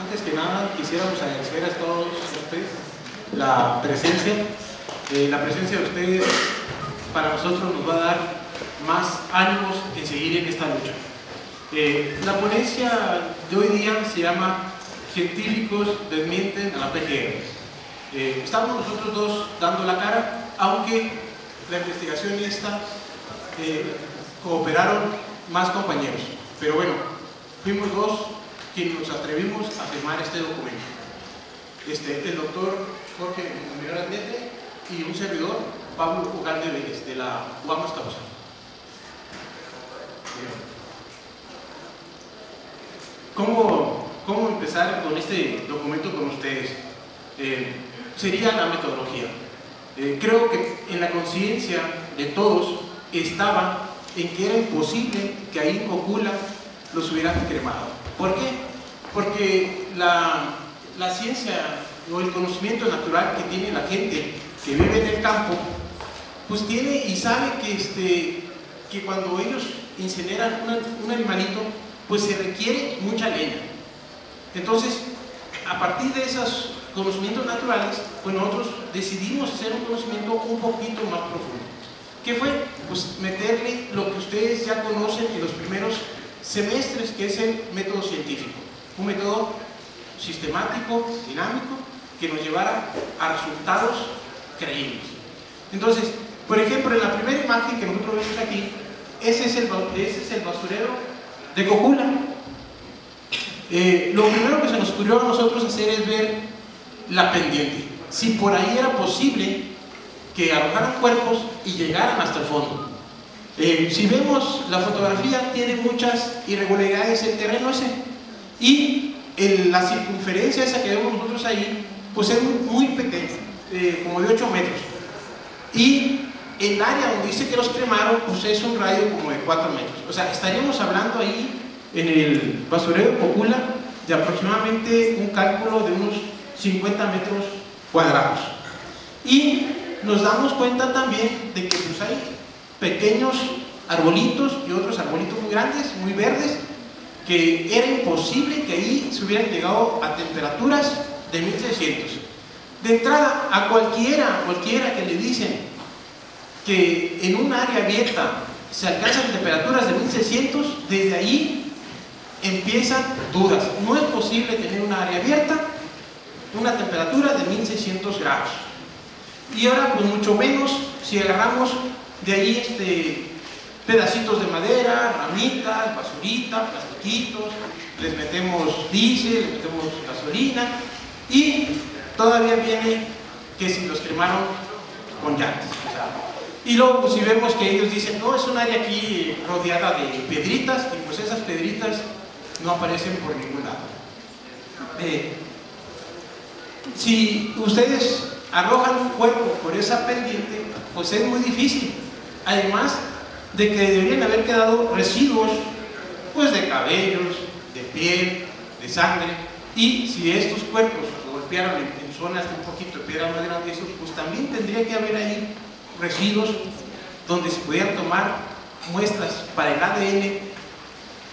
antes que nada quisiéramos agradecer a todos ustedes la presencia. La presencia de ustedes para nosotros nos va a dar más ánimos en seguir en esta lucha. La ponencia de hoy día se llama Científicos desmienten a la PGR. Estamos nosotros dos dando la cara, aunque la investigación esta cooperaron más compañeros. Pero bueno, fuimos dos quienes nos atrevimos a firmar este documento. El doctor Jorge Miguel Arnete y un servidor, Pablo Ugalde Vélez, de la UAM Azcapotzalco. ¿Cómo empezar con este documento con ustedes? Sería la metodología. Creo que en la conciencia de todos estaba en que era imposible que ahí en Cocula los hubieran cremado. ¿Por qué? Porque la ciencia o el conocimiento natural que tiene la gente que vive en el campo, pues tiene y sabe que cuando ellos incineran un animalito, pues se requiere mucha leña. Entonces, a partir de esos conocimientos naturales, pues nosotros decidimos hacer un conocimiento un poquito más profundo. ¿Qué fue? Pues meterle lo que ustedes ya conocen en los primeros semestres, que es el método científico. Un método sistemático, dinámico, que nos llevara a resultados creíbles. Entonces, por ejemplo, en la primera imagen que nosotros vemos aquí, ese es el basurero de Cocula. Lo primero que se nos ocurrió a nosotros hacer es ver la pendiente. Si por ahí era posible que arrojaran cuerpos y llegaran hasta el fondo. Si vemos la fotografía, tiene muchas irregularidades el terreno ese. Y la circunferencia esa que vemos nosotros ahí, pues es muy pequeña, como de 8 metros. Y el área donde dice que los cremaron, pues es un radio como de 4 metros. O sea, estaríamos hablando ahí en el basurero de Cocula de aproximadamente un cálculo de unos 50 metros cuadrados. Y nos damos cuenta también de que pues hay pequeños arbolitos y otros arbolitos muy grandes, muy verdes, que era imposible que ahí se hubieran llegado a temperaturas de 1600. De entrada, a cualquiera que le dicen que en un área abierta se alcanzan temperaturas de 1600, desde ahí empiezan dudas. No es posible tener una área abierta una temperatura de 1600 grados. Y ahora pues mucho menos si agarramos de ahí pedacitos de madera, ramitas, basurita, plastiquitos, les metemos diésel, les metemos gasolina y todavía viene que si los cremaron con llantas. Y luego pues, si vemos que ellos dicen, no, es un área aquí rodeada de piedritas, y pues esas piedritas no aparecen por ningún lado. Si ustedes arrojan un cuerpo por esa pendiente, pues es muy difícil. Además de que deberían haber quedado residuos pues de cabellos, de piel, de sangre, y si estos cuerpos golpearon en zonas de un poquito de piedra más grande, pues también tendría que haber ahí residuos donde se pudieran tomar muestras para el ADN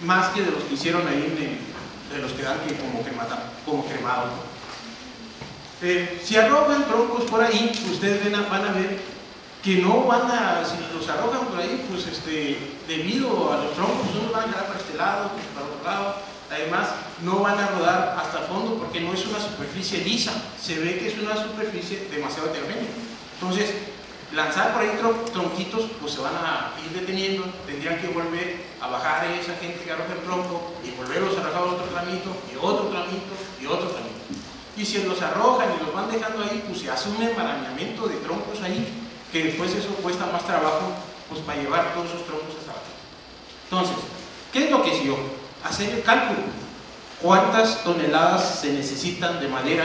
más que de los que hicieron ahí de los que dan como cremados. Si arrojan troncos por ahí, ustedes van a ver que no van a, si los arrojan por ahí, pues debido a los troncos, unos van a quedar para este lado, otros para otro lado. Además, no van a rodar hasta el fondo porque no es una superficie lisa, se ve que es una superficie demasiado heterogénea. Entonces, lanzar por ahí tronquitos, pues se van a ir deteniendo, tendrían que volver a bajar a esa gente que arroja el tronco y volverlos a arrojar otro tramito y otro tramito y otro tramito. Y si los arrojan y los van dejando ahí, pues se hace un enmarañamiento de troncos ahí, que después eso cuesta más trabajo, pues para llevar todos esos troncos hasta abajo. Entonces, ¿qué es lo que siguió? Hacer el cálculo. ¿Cuántas toneladas se necesitan de madera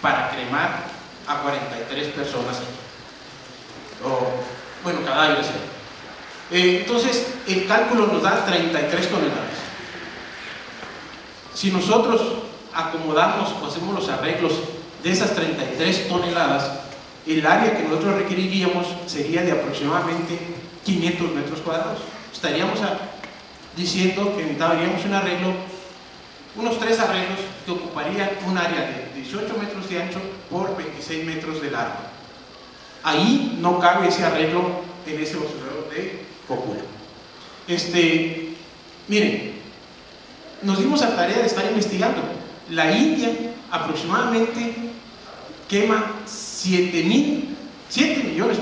para cremar a 43 personas aquí? Bueno, cadáveres. Entonces, el cálculo nos da 33 toneladas. Si nosotros acomodamos o hacemos los arreglos de esas 33 toneladas, el área que nosotros requeriríamos sería de aproximadamente 500 metros cuadrados. Estaríamos diciendo que necesitaríamos un arreglo unos 3 arreglos que ocuparían un área de 18 metros de ancho por 26 metros de largo. Ahí no cabe ese arreglo en ese basurero de Cocula. Miren, nos dimos a tarea de estar investigando. La India aproximadamente quema 7 millones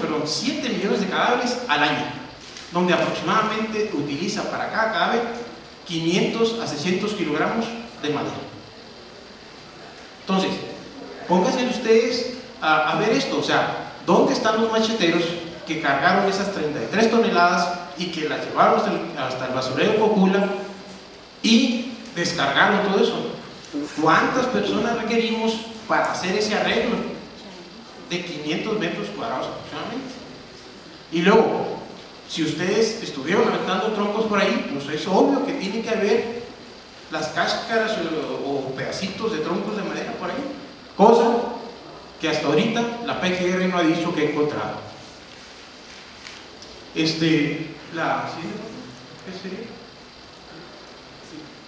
de cadáveres al año, donde aproximadamente utiliza para cada cadáver 500 a 600 kilogramos de madera. Entonces, pónganse ustedes a ver esto, o sea, ¿dónde están los macheteros que cargaron esas 33 toneladas y que las llevaron hasta el basurero de Cocula y descargaron todo eso? ¿Cuántas personas requerimos para hacer ese arreglo de 500 metros cuadrados aproximadamente? Y luego, si ustedes estuvieron levantando troncos por ahí, pues es obvio que tiene que haber las cáscaras o pedacitos de troncos de madera por ahí, cosa que hasta ahorita la PGR no ha dicho que ha encontrado. ¿Qué sería?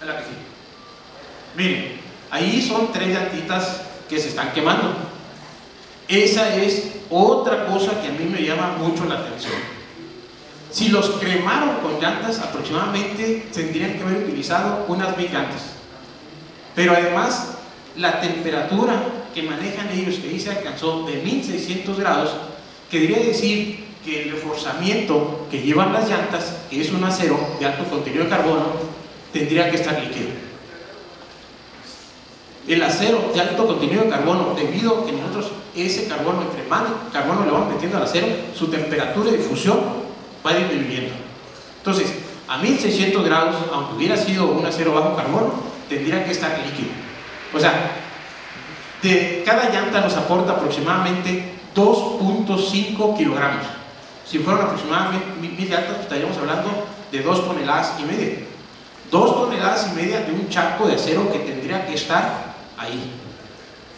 La que sí. Miren, ahí son 3 llantitas que se están quemando. Esa es otra cosa que a mí me llama mucho la atención. Si los cremaron con llantas, aproximadamente tendrían que haber utilizado unas 1000 llantas. Pero además, la temperatura que manejan ellos, que ahí se alcanzó de 1600 grados, quería decir que el reforzamiento que llevan las llantas, que es un acero de alto contenido de carbono, tendría que estar líquido. El acero de alto contenido de carbono, debido a que nosotros ese carbono, entre más carbono le vamos metiendo al acero, su temperatura de fusión va disminuyendo. Entonces, a 1600 grados, aunque hubiera sido un acero bajo carbono, tendría que estar líquido. O sea, de cada llanta nos aporta aproximadamente 2.5 kilogramos. Si fueran aproximadamente 1000 llantas, pues estaríamos hablando de 2 toneladas y media. 2 toneladas y media de un charco de acero que tendría que estar ahí,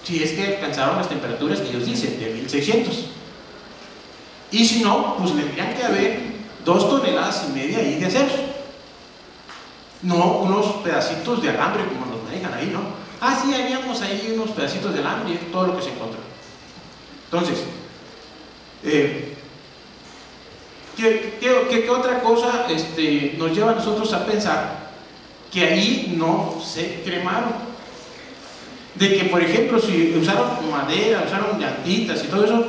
si es que alcanzaron las temperaturas que ellos dicen, de 1600. Y si no, pues tendrían que haber 2 toneladas y media ahí de acero. No unos pedacitos de alambre como nos manejan ahí, ¿no? Ah, sí, habíamos ahí unos pedacitos de alambre y todo lo que se encontró. Entonces, ¿qué otra cosa nos lleva a nosotros a pensar que ahí no se cremaron? De que, por ejemplo, si usaron madera, usaron llantitas y todo eso,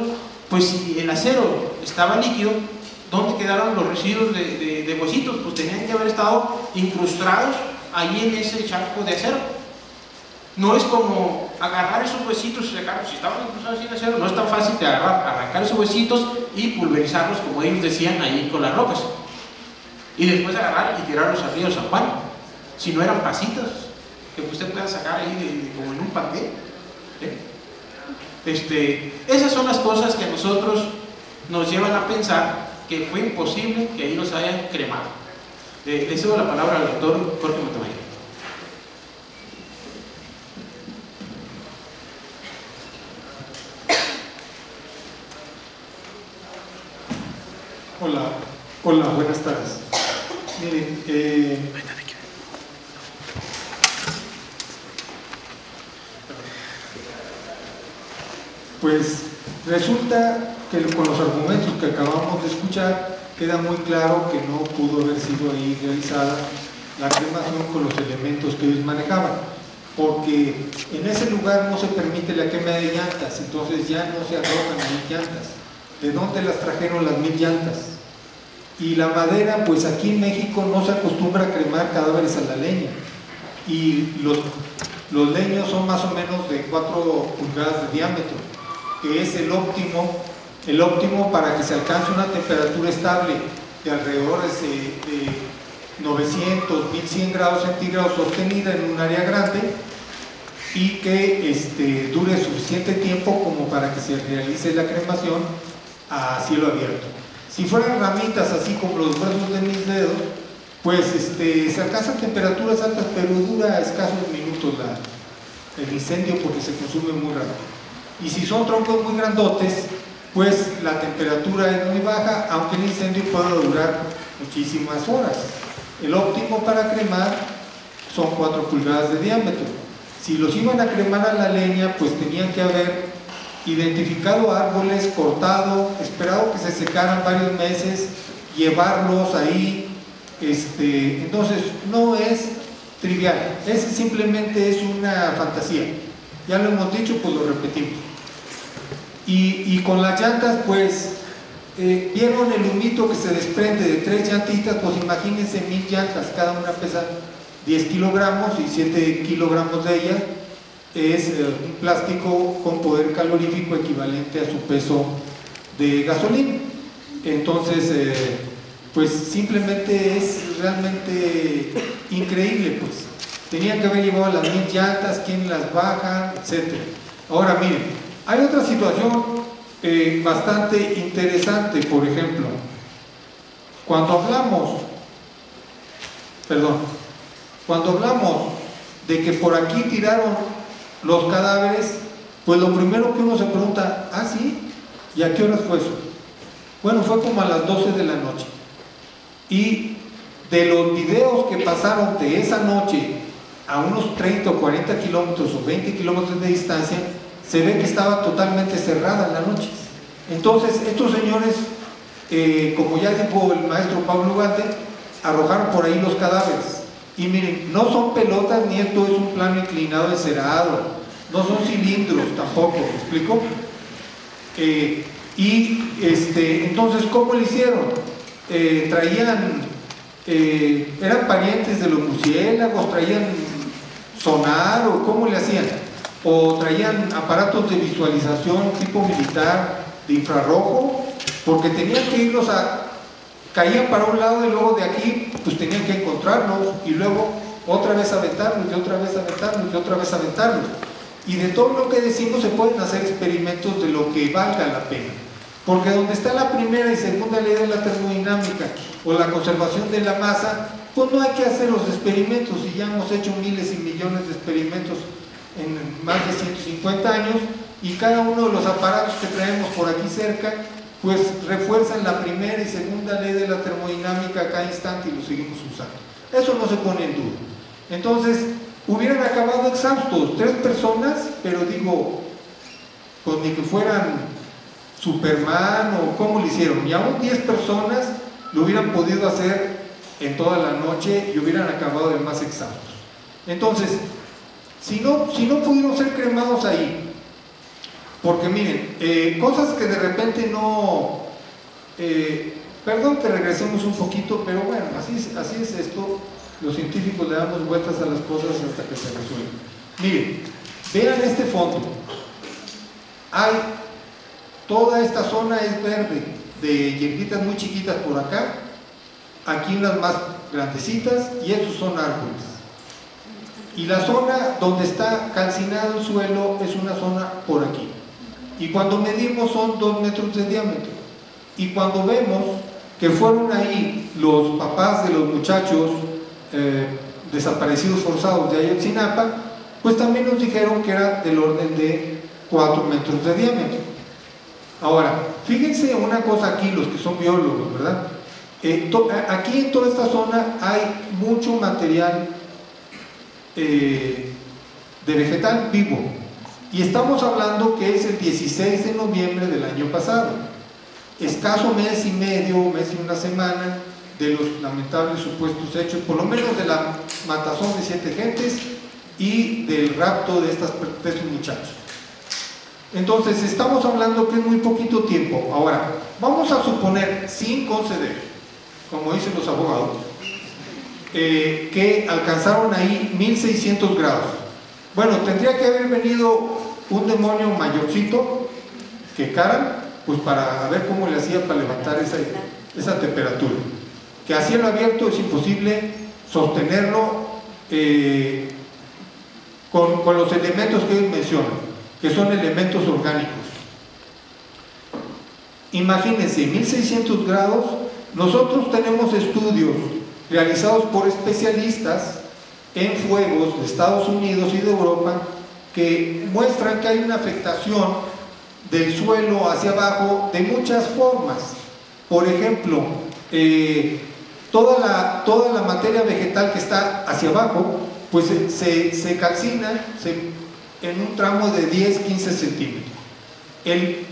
pues si el acero estaba líquido, ¿dónde quedaron los residuos de huesitos? Pues tenían que haber estado incrustados ahí en ese charco de acero. No es como agarrar esos huesitos y sacarlos. Si estaban incrustados en acero, no es tan fácil de arrancar esos huesitos y pulverizarlos, como ellos decían, ahí con las rocas. Y después agarrar y tirarlos al río San Juan. Si no eran pasitas que usted pueda sacar ahí como en un panque. Esas son las cosas que a nosotros nos llevan a pensar que fue imposible que ahí los hayan cremado. Le cedo la palabra al doctor Jorge Montemayor. Hola, buenas tardes. Miren, pues resulta que con los argumentos que acabamos de escuchar queda muy claro que no pudo haber sido ahí realizada la cremación con los elementos que ellos manejaban, porque en ese lugar no se permite la quema de llantas, entonces ya no se arrojan 1000 llantas. ¿De dónde las trajeron las 1000 llantas? Y la madera, pues aquí en México no se acostumbra a cremar cadáveres a la leña, y los leños son más o menos de 4 pulgadas de diámetro, que es el óptimo para que se alcance una temperatura estable de alrededor de 900, 1100 grados centígrados sostenida en un área grande, y que dure suficiente tiempo como para que se realice la cremación a cielo abierto. Si fueran ramitas así como los brazos de mis dedos, pues se alcanzan temperaturas altas, pero dura escasos minutos el incendio porque se consume muy rápido. Y si son troncos muy grandotes, pues la temperatura es muy baja, aunque el incendio pueda durar muchísimas horas. El óptimo para cremar son 4 pulgadas de diámetro. Si los iban a cremar a la leña, pues tenían que haber identificado árboles, cortado, esperado que se secaran varios meses, llevarlos ahí. Entonces no es trivial, simplemente es una fantasía. Ya lo hemos dicho, pues lo repetimos. Y con las llantas, pues vieron el humito que se desprende de 3 llantitas, pues imagínense 1000 llantas, cada una pesa 10 kilogramos y 7 kilogramos de ellas es un plástico con poder calorífico equivalente a su peso de gasolina. Entonces pues simplemente es realmente increíble. Pues tenían que haber llevado las 1000 llantas, quién las baja, etc. Ahora miren, hay otra situación bastante interesante. Por ejemplo, cuando hablamos de que por aquí tiraron los cadáveres, pues lo primero que uno se pregunta, ¿ah, sí? ¿Y a qué horas fue eso? Bueno, fue como a las 12 de la noche. Y de los videos que pasaron de esa noche a unos 30 o 40 kilómetros o 20 kilómetros de distancia, se ve que estaba totalmente cerrada la noche. Entonces estos señores, como ya dijo el maestro Pablo Ugalde, arrojaron por ahí los cadáveres. Y miren, no son pelotas ni esto es un plano inclinado encerado, no son cilindros tampoco, ¿me explico? Entonces, ¿cómo lo hicieron? Eran parientes de los murciélagos, traían sonar o cómo le hacían, o traían aparatos de visualización tipo militar de infrarrojo, porque tenían que irlos caían para un lado y luego de aquí pues tenían que encontrarlos y luego otra vez aventarlos y otra vez aventarlos y otra vez aventarlos. Y de todo lo que decimos se pueden hacer experimentos de lo que valga la pena, porque donde está la primera y segunda ley de la termodinámica o la conservación de la masa, pues no hay que hacer los experimentos, y ya hemos hecho miles y millones de experimentos en más de 150 años, y cada uno de los aparatos que traemos por aquí cerca pues refuerzan la primera y segunda ley de la termodinámica a cada instante y lo seguimos usando. Eso no se pone en duda. Entonces, hubieran acabado exhaustos 3 personas, pero digo, pues ni que fueran Superman o cómo lo hicieron, y aún 10 personas lo hubieran podido hacer en toda la noche y hubieran acabado de más exhaustos. Entonces, si no pudieron ser cremados ahí, porque miren, cosas que de repente no, perdón que regresemos un poquito, pero bueno, así es esto, los científicos le damos vueltas a las cosas hasta que se resuelven. Miren, vean este fondo, toda esta zona es verde, de hierbitas muy chiquitas por acá, aquí unas más grandecitas, y estos son árboles. Y la zona donde está calcinado el suelo es una zona por aquí. Y cuando medimos son 2 metros de diámetro. Y cuando vemos que fueron ahí los papás de los muchachos desaparecidos forzados de Ayotzinapa, pues también nos dijeron que era del orden de 4 metros de diámetro. Ahora, fíjense una cosa aquí, los que son biólogos, ¿verdad? Aquí en toda esta zona hay mucho material de vegetal vivo. Y estamos hablando que es el 16 de noviembre del año pasado, escaso mes y medio, mes y una semana de los lamentables supuestos hechos, por lo menos de la matazón de 7 gentes y del rapto de estos muchachos. Entonces estamos hablando que es muy poquito tiempo. Ahora, vamos a suponer, sin conceder, como dicen los abogados, que alcanzaron ahí 1600 grados. Bueno, tendría que haber venido un demonio mayorcito que Caran, pues para ver cómo le hacía para levantar esa temperatura, que a cielo abierto es imposible sostenerlo con los elementos que ellos mencionan, que son elementos orgánicos. Imagínense, 1600 grados. Nosotros tenemos estudios realizados por especialistas en fuegos de Estados Unidos y de Europa que muestran que hay una afectación del suelo hacia abajo de muchas formas. Por ejemplo, toda la materia vegetal que está hacia abajo pues se calcina en un tramo de 10-15 centímetros. El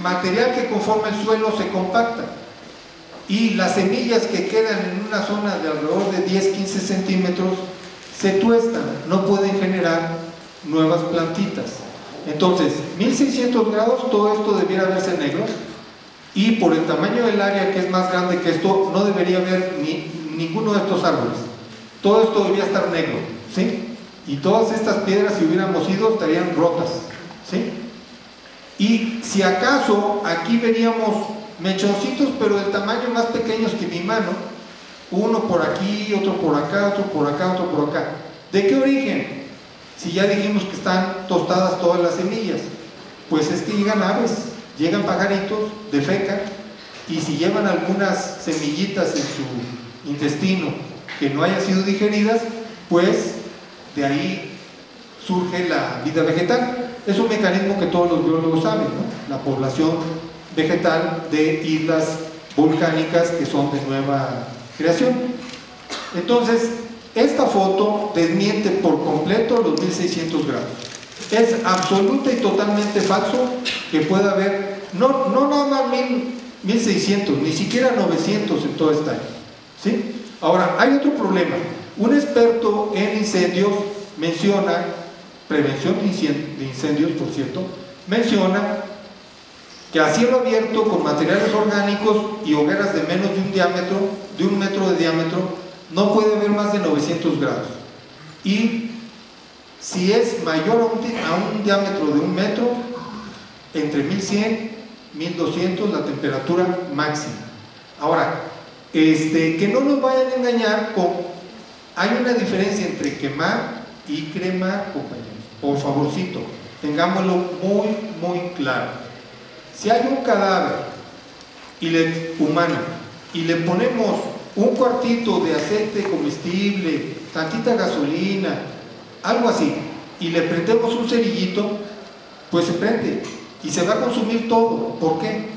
material que conforma el suelo se compacta y las semillas que quedan en una zona de alrededor de 10-15 centímetros se tuestan, no pueden generar nuevas plantitas. Entonces, 1600 grados, todo esto debiera verse negro, y por el tamaño del área, que es más grande que esto, no debería haber ninguno de estos árboles. Todo esto debería estar negro, ¿sí? Y todas estas piedras, si hubiéramos ido, estarían rotas, ¿sí? Y si acaso aquí veríamos mechoncitos, pero del tamaño más pequeños que mi mano, uno por aquí, otro por acá, otro por acá, otro por acá. ¿De qué origen? Si ya dijimos que están tostadas todas las semillas, pues es que llegan aves, llegan pajaritos, defecan, y si llevan algunas semillitas en su intestino que no hayan sido digeridas, pues de ahí surge la vida vegetal. Es un mecanismo que todos los biólogos saben, ¿no? La población vegetal de islas volcánicas que son de nueva creación. Entonces, esta foto desmiente por completo los 1600 grados. Es absoluta y totalmente falso que pueda haber, no nada más 1600, ni siquiera 900 en todo este año, ¿sí? Ahora, hay otro problema. Un experto en incendios menciona, prevención de incendios, por cierto, menciona que a cielo abierto con materiales orgánicos y hogueras de menos de un metro de diámetro, no puede haber más de 900 grados. Y si es mayor a un diámetro de 1 metro, entre 1100 y 1200 la temperatura máxima. Ahora, que no nos vayan a engañar hay una diferencia entre quemar y cremar, compañeros. Por favorcito, tengámoslo muy, muy claro. Si hay un cadáver humano y le ponemos un cuartito de aceite comestible, tantita gasolina, algo así, y le prendemos un cerillito, pues se prende y se va a consumir todo. ¿Por qué?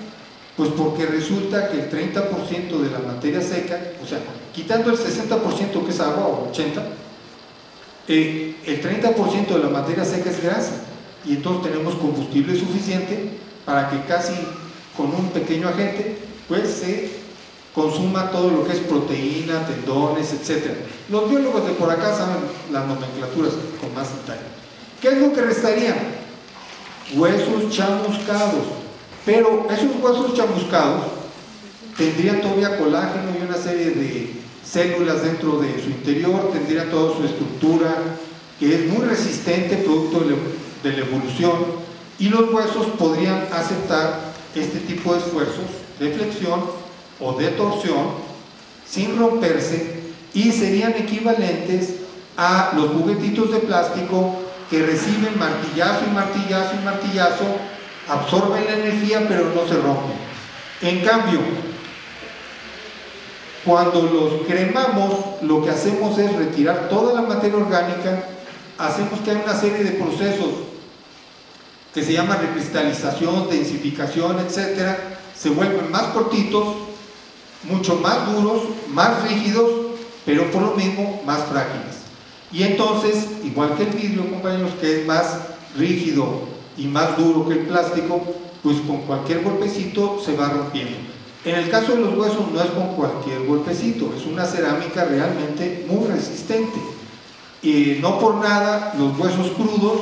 Pues porque resulta que el 30% de la materia seca, o sea, quitando el 60% que es agua, o 80%, el 30% de la materia seca es grasa, y entonces tenemos combustible suficiente para que casi con un pequeño agente pues se consuma todo lo que es proteína, tendones, etc. Los biólogos de por acá saben las nomenclaturas con más detalle. ¿Qué es lo que restaría? Huesos chamuscados, pero esos huesos chamuscados tendrían todavía colágeno y una serie de células dentro de su interior, tendrían toda su estructura que es muy resistente, producto de la evolución, y los huesos podrían aceptar este tipo de esfuerzos de flexión o de torsión sin romperse, y serían equivalentes a los juguetitos de plástico que reciben martillazo y martillazo y martillazo, absorben la energía pero no se rompen. En cambio, cuando los cremamos, lo que hacemos es retirar toda la materia orgánica, hacemos que hay una serie de procesos que se llama recristalización, densificación, etcétera, se vuelven más cortitos, mucho más duros, más rígidos, pero por lo mismo más frágiles. Y entonces, igual que el vidrio, compañeros, que es más rígido y más duro que el plástico, pues con cualquier golpecito se va rompiendo. En el caso de los huesos no es con cualquier golpecito, es una cerámica realmente muy resistente. Y no por nada los huesos crudos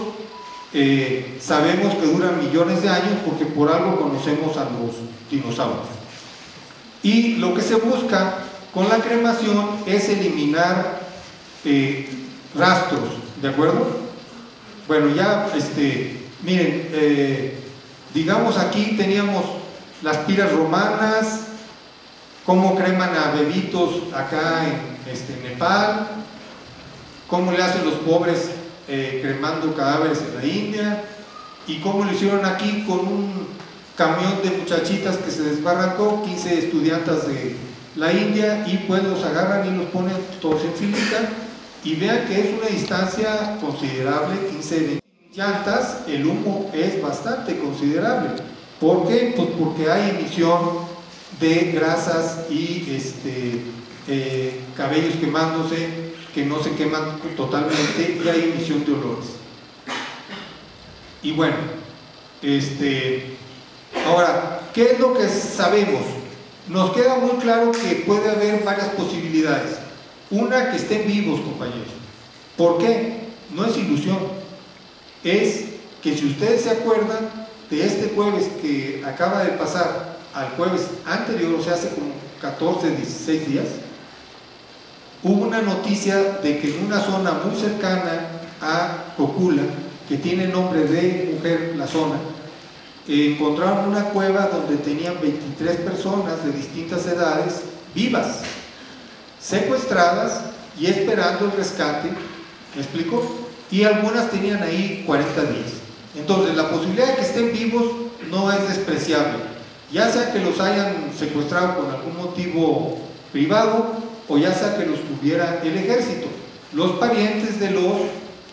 sabemos que duran millones de años, porque por algo conocemos a los dinosaurios. Y lo que se busca con la cremación es eliminar rastros, ¿de acuerdo? Bueno, ya, miren, digamos aquí teníamos las piras romanas, cómo creman a bebitos acá en Nepal, cómo le hacen los pobres cremando cadáveres en la India, y cómo lo hicieron aquí con un camión de muchachitas que se desbarrancó, 15 estudiantas de la India, y pues los agarran y los ponen todos en filita, y vean que es una distancia considerable, 15-20 llantas, el humo es bastante considerable. ¿Por qué? Pues porque hay emisión de grasas y cabellos quemándose, que no se queman totalmente y hay emisión de olores. Y bueno, ahora, ¿qué es lo que sabemos? Nos queda muy claro que puede haber varias posibilidades. Una, que estén vivos, compañeros. ¿Por qué? No es ilusión. Es que si ustedes se acuerdan de este jueves que acaba de pasar al jueves anterior, o sea, hace como 14, 16 días, hubo una noticia de que en una zona muy cercana a Cocula, que tiene nombre de mujer la zona, encontraron una cueva donde tenían 23 personas de distintas edades vivas, secuestradas y esperando el rescate, ¿me explico? Y algunas tenían ahí 40 días. Entonces la posibilidad de que estén vivos no es despreciable, ya sea que los hayan secuestrado con algún motivo privado o ya sea que los tuviera el ejército. Los parientes de los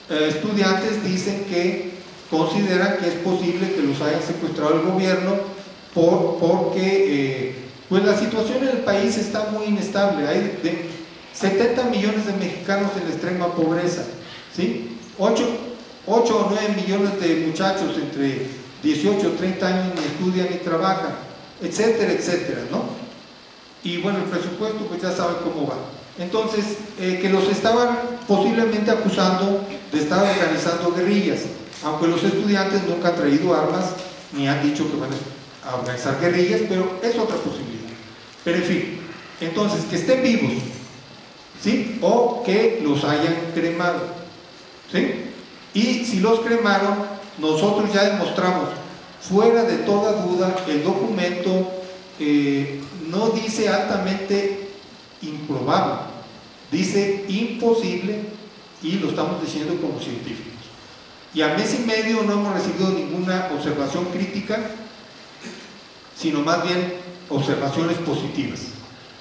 estudiantes dicen que consideran que es posible que los haya secuestrado el gobierno porque pues la situación en el país está muy inestable. Hay 70 millones de mexicanos en la extrema pobreza, ¿sí? 8 o 9 millones de muchachos entre 18 y 30 años ni estudian ni trabajan, etcétera, etcétera, ¿no? Y bueno, el presupuesto pues ya saben cómo va. Entonces, que los estaban posiblemente acusando de estar organizando guerrillas, aunque los estudiantes nunca han traído armas ni han dicho que van a organizar guerrillas, pero es otra posibilidad. Pero en fin, entonces, que estén vivos, ¿sí? O que los hayan cremado, ¿sí? Y si los cremaron, nosotros ya demostramos, fuera de toda duda, el documento no dice altamente improbable, dice imposible, y lo estamos diciendo como científicos. Y a mes y medio no hemos recibido ninguna observación crítica, sino más bien observaciones positivas.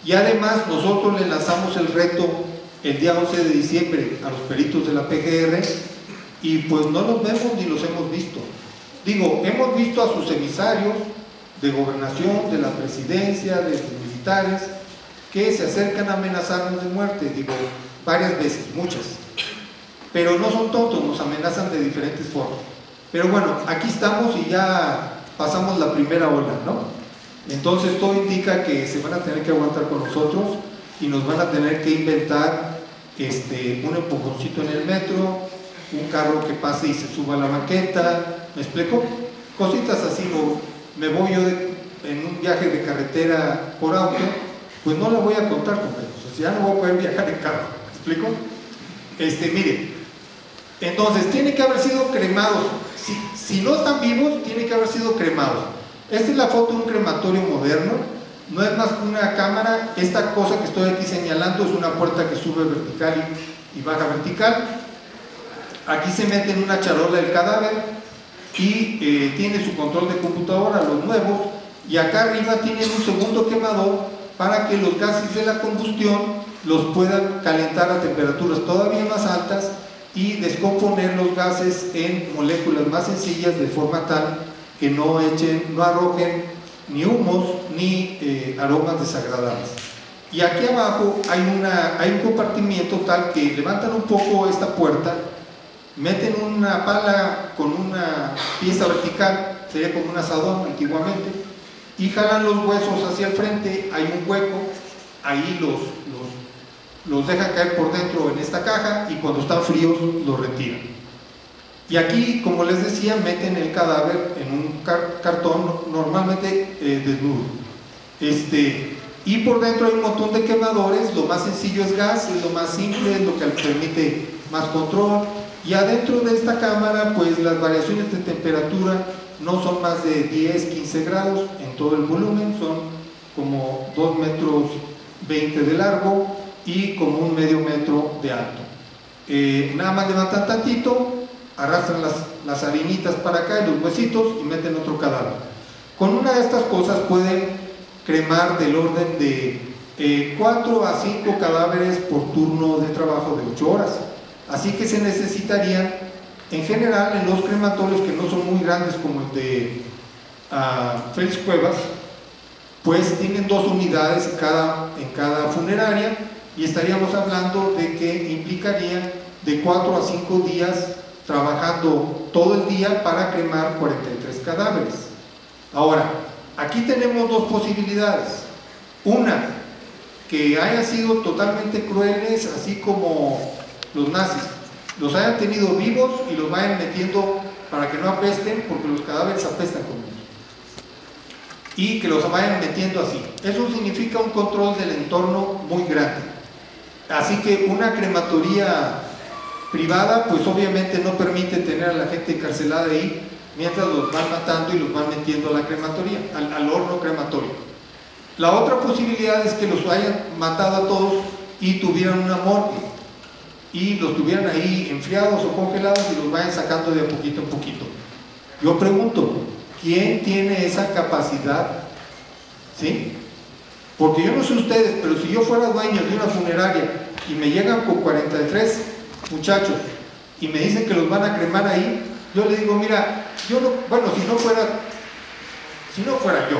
Y además nosotros le lanzamos el reto el día 11 de diciembre a los peritos de la PGR y pues no los vemos ni los hemos visto. Digo, hemos visto a sus emisarios de gobernación, de la presidencia, de los militares, que se acercan a amenazarnos de muerte, digo, varias veces, muchas. Pero no son tontos, nos amenazan de diferentes formas. Pero bueno, aquí estamos y ya pasamos la primera ola, ¿no? Entonces todo indica que se van a tener que aguantar con nosotros y nos van a tener que inventar un empujoncito en el metro, un carro que pase y se suba a la banqueta, ¿me explico? Cositas así, me voy yo en un viaje de carretera por auto, pues no la voy a contar con ellos, o sea, ya no voy a poder viajar en carro, ¿me explico? Miren, entonces tiene que haber sido cremados, si no están vivos, tiene que haber sido cremados. Esta es la foto de un crematorio moderno, no es más que una cámara. Esta cosa que estoy aquí señalando es una puerta que sube vertical y baja vertical. Aquí se mete en una charola el cadáver y tiene su control de computadora, los nuevos, y acá arriba tienen un segundo quemador para que los gases de la combustión los puedan calentar a temperaturas todavía más altas y descomponer los gases en moléculas más sencillas de forma tal que no arrojen ni humos ni aromas desagradables. Y aquí abajo hay un compartimiento tal que levantan un poco esta puerta, meten una pala con una pieza vertical, sería como un asadón antiguamente, y jalan los huesos hacia el frente, hay un hueco, ahí los dejan caer por dentro en esta caja y cuando están fríos los retiran. Y aquí, como les decía, meten el cadáver en un cartón normalmente desnudo. Y por dentro hay un montón de quemadores, lo más sencillo es gas, es lo más simple, es lo que permite más control. Y adentro de esta cámara, pues las variaciones de temperatura no son más de 10-15 grados en todo el volumen, son como 2,20 metros de largo y como 1,5 metros de alto. Nada más levantan tantito, arrastran las harinitas para acá y los huesitos y meten otro cadáver. Con una de estas cosas pueden cremar del orden de 4 a 5 cadáveres por turno de trabajo de 8 horas. Así que se necesitarían, en general, en los crematorios que no son muy grandes como el de Félix Cuevas, pues tienen 2 unidades en cada funeraria, y estaríamos hablando de que implicaría de 4 a 5 días trabajando todo el día para cremar 43 cadáveres. Ahora, aquí tenemos 2 posibilidades. Una, que hayan sido totalmente crueles, así como los nazis, los hayan tenido vivos y los vayan metiendo para que no apesten, porque los cadáveres apestan con ellos, y que los vayan metiendo así. Eso significa un control del entorno muy grande. Así que una crematoría privada, pues obviamente no permite tener a la gente encarcelada ahí mientras los van matando y los van metiendo a la crematoría, al horno crematorio. La otra posibilidad es que los hayan matado a todos y tuvieran una morgue, y los tuvieran ahí enfriados o congelados y los vayan sacando de a poquito en poquito. Yo pregunto, ¿quién tiene esa capacidad? ¿Sí? Porque yo no sé ustedes, pero si yo fuera dueño de una funeraria y me llegan con 43 muchachos y me dicen que los van a cremar ahí, yo le digo, mira, yo no, bueno, si no fuera yo,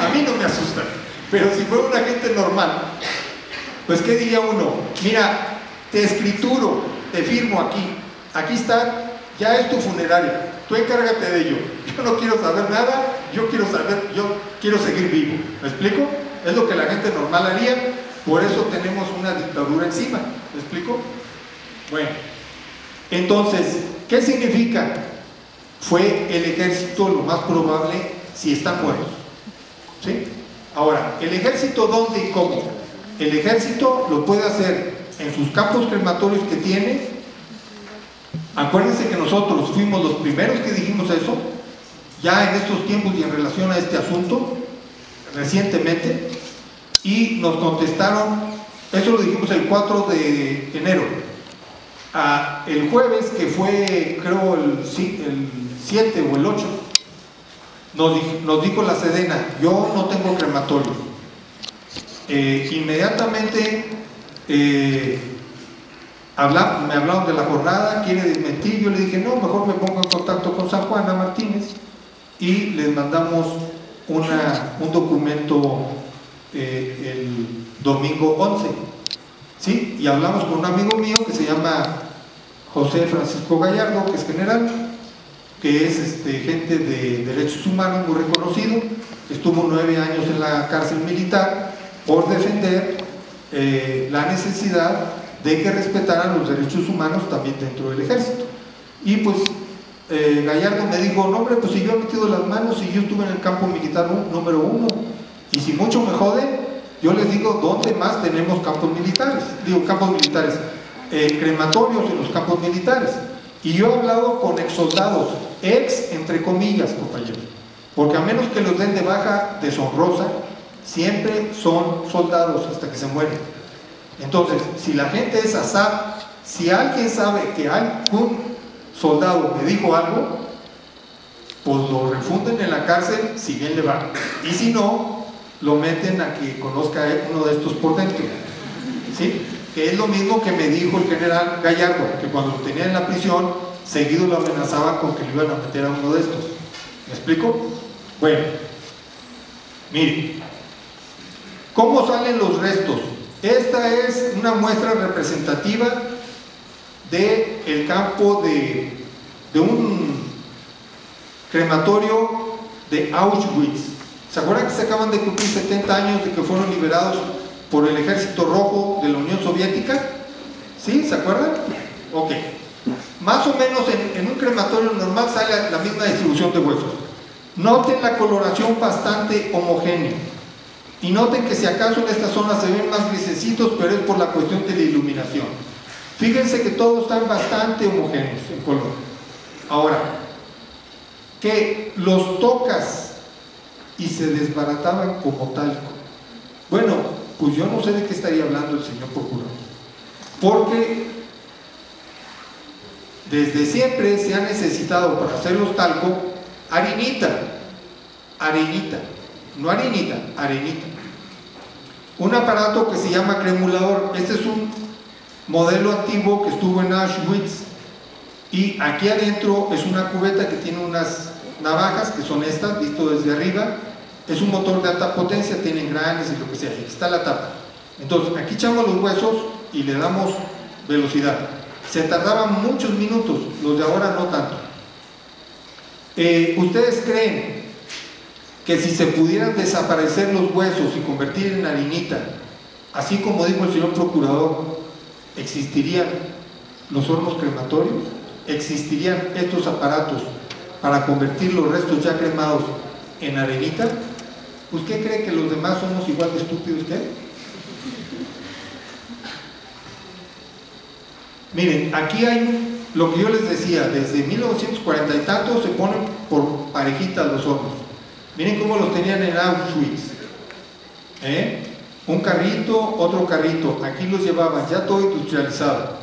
a mí no me asusta, pero si fuera una gente normal, pues ¿qué diría uno? Mira, te escrituro, te firmo aquí está, ya es tu funeraria, tú encárgate de ello, yo no quiero saber nada, yo quiero seguir vivo. ¿Me explico? Es lo que la gente normal haría, por eso tenemos una dictadura encima. ¿Me explico? Bueno, entonces, ¿qué significa? Fue el ejército lo más probable si están muertos. ¿Sí? Ahora, ¿el ejército dónde y cómo? El ejército lo puede hacer en sus campos crematorios que tiene. Acuérdense que nosotros fuimos los primeros que dijimos eso, ya en estos tiempos y en relación a este asunto, recientemente, y nos contestaron, eso lo dijimos el 4 de enero, el jueves, que fue creo el 7 o el 8, nos dijo la Sedena, yo no tengo crematorio. Inmediatamente me hablaron de la jornada, quiere desmentir, yo le dije no, mejor me pongo en contacto con San Juana Martínez, y les mandamos un documento el domingo 11, ¿sí? Y hablamos con un amigo mío que se llama José Francisco Gallardo, que es general, que es gente de derechos humanos muy reconocido, estuvo 9 años en la cárcel militar por defender la necesidad de que respetaran los derechos humanos también dentro del ejército. Y pues Gallardo me dijo, no hombre, pues si yo he metido las manos y yo estuve en el campo militar número 1, y si mucho me joden, yo les digo dónde más tenemos campos militares, crematorios en los campos militares. Y yo he hablado con exsoldados, entre comillas, compañeros, porque a menos que los den de baja deshonrosa, siempre son soldados hasta que se mueren. Entonces, si la gente es asada, si alguien sabe que algún soldado me dijo algo, pues lo refunden en la cárcel si bien le va, y si no, lo meten a que conozca uno de estos por dentro, ¿sí? Que es lo mismo que me dijo el general Gallardo, que cuando lo tenía en la prisión, seguido lo amenazaba con que le iban a meter a uno de estos. ¿Me explico? Bueno, miren, ¿cómo salen los restos? Esta es una muestra representativa del campo de un crematorio de Auschwitz. ¿Se acuerdan que se acaban de cumplir 70 años de que fueron liberados por el Ejército Rojo de la Unión Soviética? ¿Sí? ¿Se acuerdan? Ok. Más o menos en un crematorio normal sale la misma distribución de huesos. Noten la coloración bastante homogénea. Y noten que si acaso en esta zona se ven más grisecitos, pero es por la cuestión de la iluminación. Fíjense que todos están bastante homogéneos en color. Ahora, que los tocas y se desbarataban como talco. Bueno, pues yo no sé de qué estaría hablando el señor procurador, porque desde siempre se ha necesitado para hacerlos talco arenita, no harinita, arenita. Un aparato que se llama cremulador. Este es un modelo antiguo que estuvo en Auschwitz, y aquí adentro es una cubeta que tiene unas navajas, que son estas, visto desde arriba. es un motor de alta potencia, tiene engranes y lo que sea, aquí está la tapa. Entonces, aquí echamos los huesos y le damos velocidad. Se tardaban muchos minutos, los de ahora no tanto. ¿Ustedes creen que si se pudieran desaparecer los huesos y convertir en harinita, así como dijo el señor procurador, existirían los hornos crematorios? ¿Existirían estos aparatos para convertir los restos ya cremados en arenita? ¿Usted cree que los demás somos igual de estúpidos que él? Miren, aquí hay lo que yo les decía, desde 1940 y tanto se ponen por parejitas los hornos. Miren cómo los tenían en Auschwitz. Un carrito, otro carrito, aquí los llevaban, ya todo industrializado.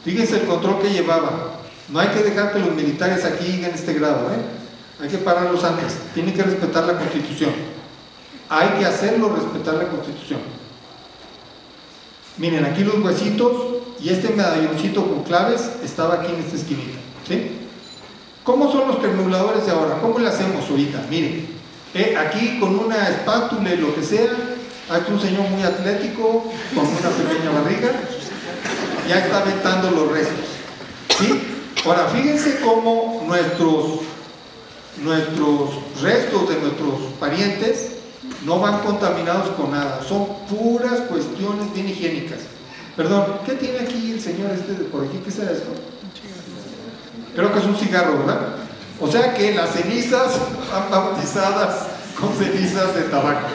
Fíjense el control que llevaban. No hay que dejar que los militares aquí lleguen a este grado, hay que pararlos antes, tienen que respetar la Constitución. Hay que hacerlo respetar la Constitución. Miren, aquí los huesitos y este medalloncito con claves estaba aquí en esta esquinita, ¿sí? ¿Cómo son los cremuladores de ahora? ¿Cómo le hacemos ahorita? Miren, aquí con una espátula y lo que sea, hay un señor muy atlético con una pequeña barriga, ya está aventando los restos, ¿sí? Ahora, fíjense cómo nuestros restos de nuestros parientes no van contaminados con nada, son puras cuestiones bien higiénicas. Perdón, ¿qué tiene aquí el señor este de por aquí? ¿Qué será esto? Creo que es un cigarro, ¿verdad? O sea que las cenizas van bautizadas con cenizas de tabaco,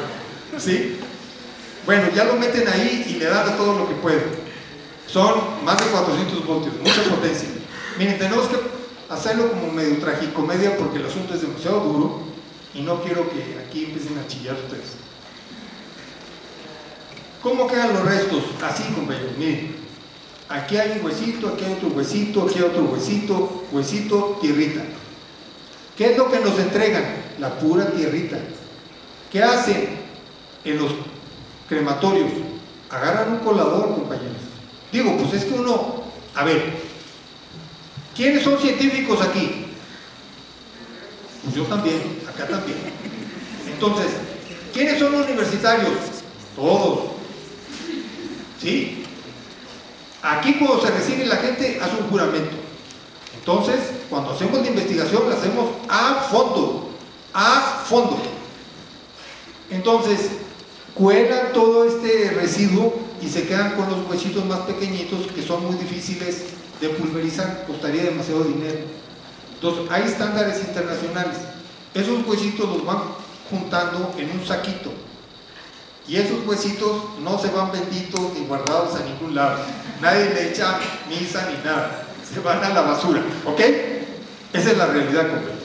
¿sí? Bueno, ya lo meten ahí y le dan de todo lo que pueden. Son más de 400 voltios, mucha potencia. Miren, tenemos que hacerlo como medio tragicomedia porque el asunto es demasiado duro y no quiero que aquí empiecen a chillar ustedes. ¿Cómo quedan los restos? Así, compañeros, miren. Aquí hay un huesito, aquí hay otro huesito, aquí hay otro huesito, huesito, tierrita. ¿Qué es lo que nos entregan? La pura tierrita. ¿Qué hacen en los crematorios? Agarran un colador, compañeros. Digo, pues es que uno, a ver, ¿quiénes son científicos aquí? Pues yo también, acá también. Entonces, ¿quiénes son universitarios? Todos. ¿Sí? Aquí cuando se recibe la gente hace un juramento. Entonces, cuando hacemos la investigación la hacemos a fondo. A fondo. Entonces, cuelan todo este residuo y se quedan con los huesitos más pequeñitos que son muy difíciles de pulverizar, costaría demasiado dinero. Entonces, hay estándares internacionales. Esos huesitos los van juntando en un saquito. Y esos huesitos no se van benditos ni guardados a ningún lado. Nadie le echa misa ni nada. Se van a la basura, ¿ok? Esa es la realidad completa.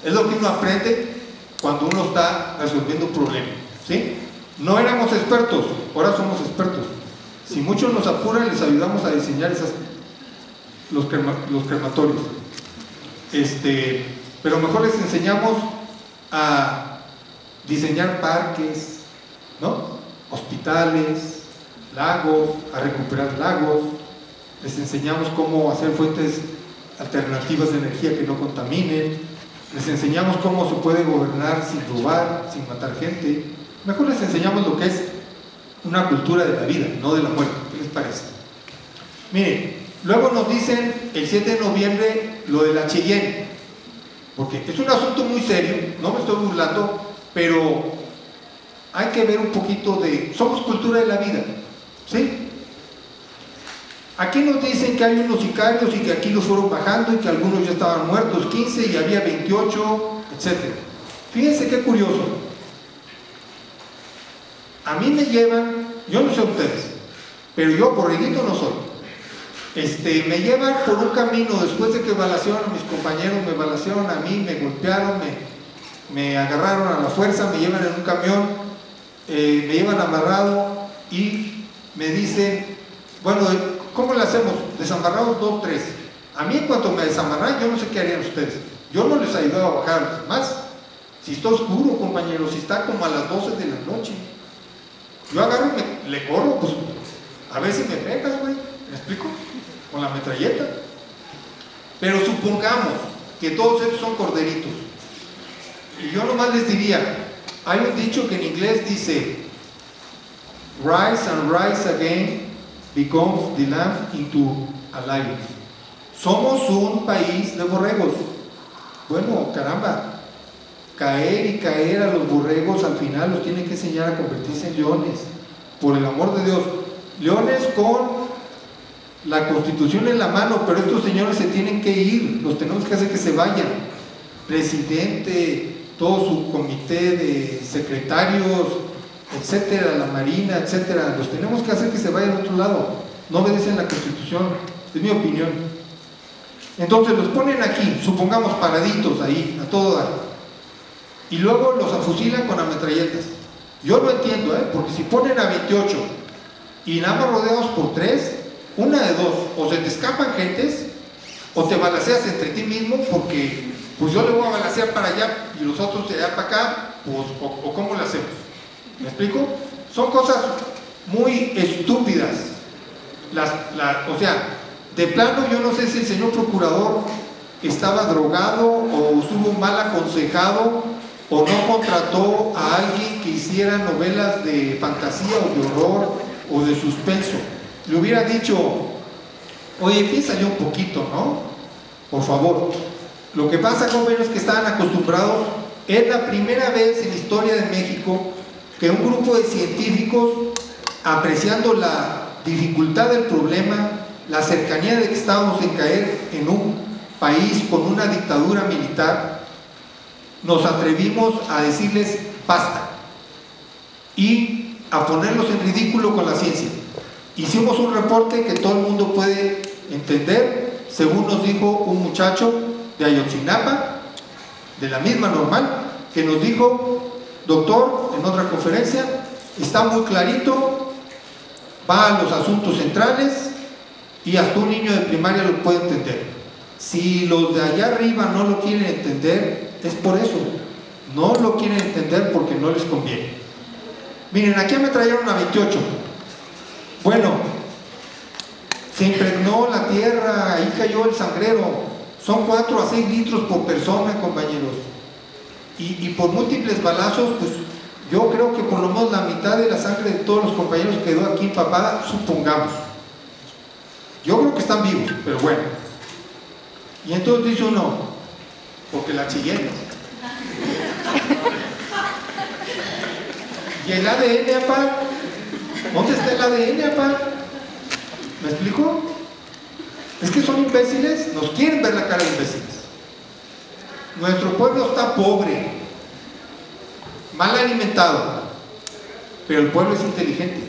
Es lo que uno aprende cuando uno está resolviendo un problema, ¿sí? No éramos expertos, ahora somos expertos. Si muchos nos apuran, les ayudamos a diseñar los crematorios. Pero mejor les enseñamos a diseñar parques, ¿no? Hospitales, lagos, a recuperar lagos. Les enseñamos cómo hacer fuentes alternativas de energía que no contaminen. Les enseñamos cómo se puede gobernar sin robar, sin matar gente. Mejor les enseñamos lo que es una cultura de la vida, no de la muerte. ¿Qué les parece? Miren, luego nos dicen el 7 de noviembre lo de la Cheyenne, porque es un asunto muy serio, no me estoy burlando, pero hay que ver un poquito de... Somos cultura de la vida, ¿sí? Aquí nos dicen que hay unos sicarios y que aquí los fueron bajando y que algunos ya estaban muertos, 15 y había 28, etc. Fíjense qué curioso. A mí me llevan, yo no sé ustedes, pero yo borreguito no soy. Me llevan por un camino después de que balacearon a mis compañeros, me balacearon a mí, me golpearon, me agarraron a la fuerza, me llevan en un camión, me llevan amarrado y me dicen, bueno, ¿cómo le hacemos? Desamarrados 2, 3. A mí en cuanto me desamarran, yo no sé qué harían ustedes. Yo no les ayudo a bajar a los demás. Si está oscuro, compañeros, si está como a las 12 de la noche, yo agarro y le corro, pues a ver si me pegas, güey. ¿Me explico? Con la metralleta. Pero supongamos que todos estos son corderitos. Y yo nomás les diría, Hay un dicho que en inglés dice, rise and rise again becomes the lamb into a lion. Somos un país de borregos. Bueno, caramba, caer y caer a los borregos al final los tiene que enseñar a convertirse en leones, por el amor de Dios. Leones con la Constitución en la mano, pero estos señores se tienen que ir, los tenemos que hacer que se vayan. Presidente, todo su comité de secretarios, etcétera, la Marina, etcétera, los tenemos que hacer que se vayan a otro lado. No obedecen la Constitución, es mi opinión. Entonces los ponen aquí, supongamos paraditos ahí, a todo dar, y luego los afusilan con ametralletas. Yo lo entiendo, porque si ponen a 28 y nada más rodeados por 3, una de dos, o se te escapan gentes, o te balaceas entre ti mismo, porque pues yo le voy a balacear para allá y los otros de allá para acá, pues, o cómo lo hacemos. ¿Me explico? Son cosas muy estúpidas. O sea, de plano yo no sé si el señor procurador estaba drogado o estuvo mal aconsejado o no contrató a alguien que hiciera novelas de fantasía o de horror o de suspenso. Le hubiera dicho, oye, piénsale un poquito, ¿no? Por favor. Lo que pasa, compañeros, que estaban acostumbrados, es la primera vez en la historia de México que un grupo de científicos, apreciando la dificultad del problema, la cercanía de que estábamos en caer en un país con una dictadura militar, nos atrevimos a decirles basta y a ponerlos en ridículo con la ciencia. Hicimos un reporte que todo el mundo puede entender, según nos dijo un muchacho de Ayotzinapa, de la misma normal, que nos dijo, doctor, en otra conferencia, está muy clarito, va a los asuntos centrales y hasta un niño de primaria lo puede entender. Si los de allá arriba no lo quieren entender, es por eso. No lo quieren entender porque no les conviene. Miren, aquí me trajeron a 28. Bueno, se impregnó la tierra, ahí cayó el sangrero. Son 4 a 6 litros por persona, compañeros. Y por múltiples balazos, pues yo creo que por lo menos la mitad de la sangre de todos los compañeros quedó aquí empapada, supongamos. Yo creo que están vivos, pero bueno. Y entonces dice uno, porque la chillena. ¿Y el ADN, apá? ¿Dónde está el ADN, apá? ¿Me explico? Es que son imbéciles, nos quieren ver la cara de imbéciles. Nuestro pueblo está pobre, mal alimentado, pero el pueblo es inteligente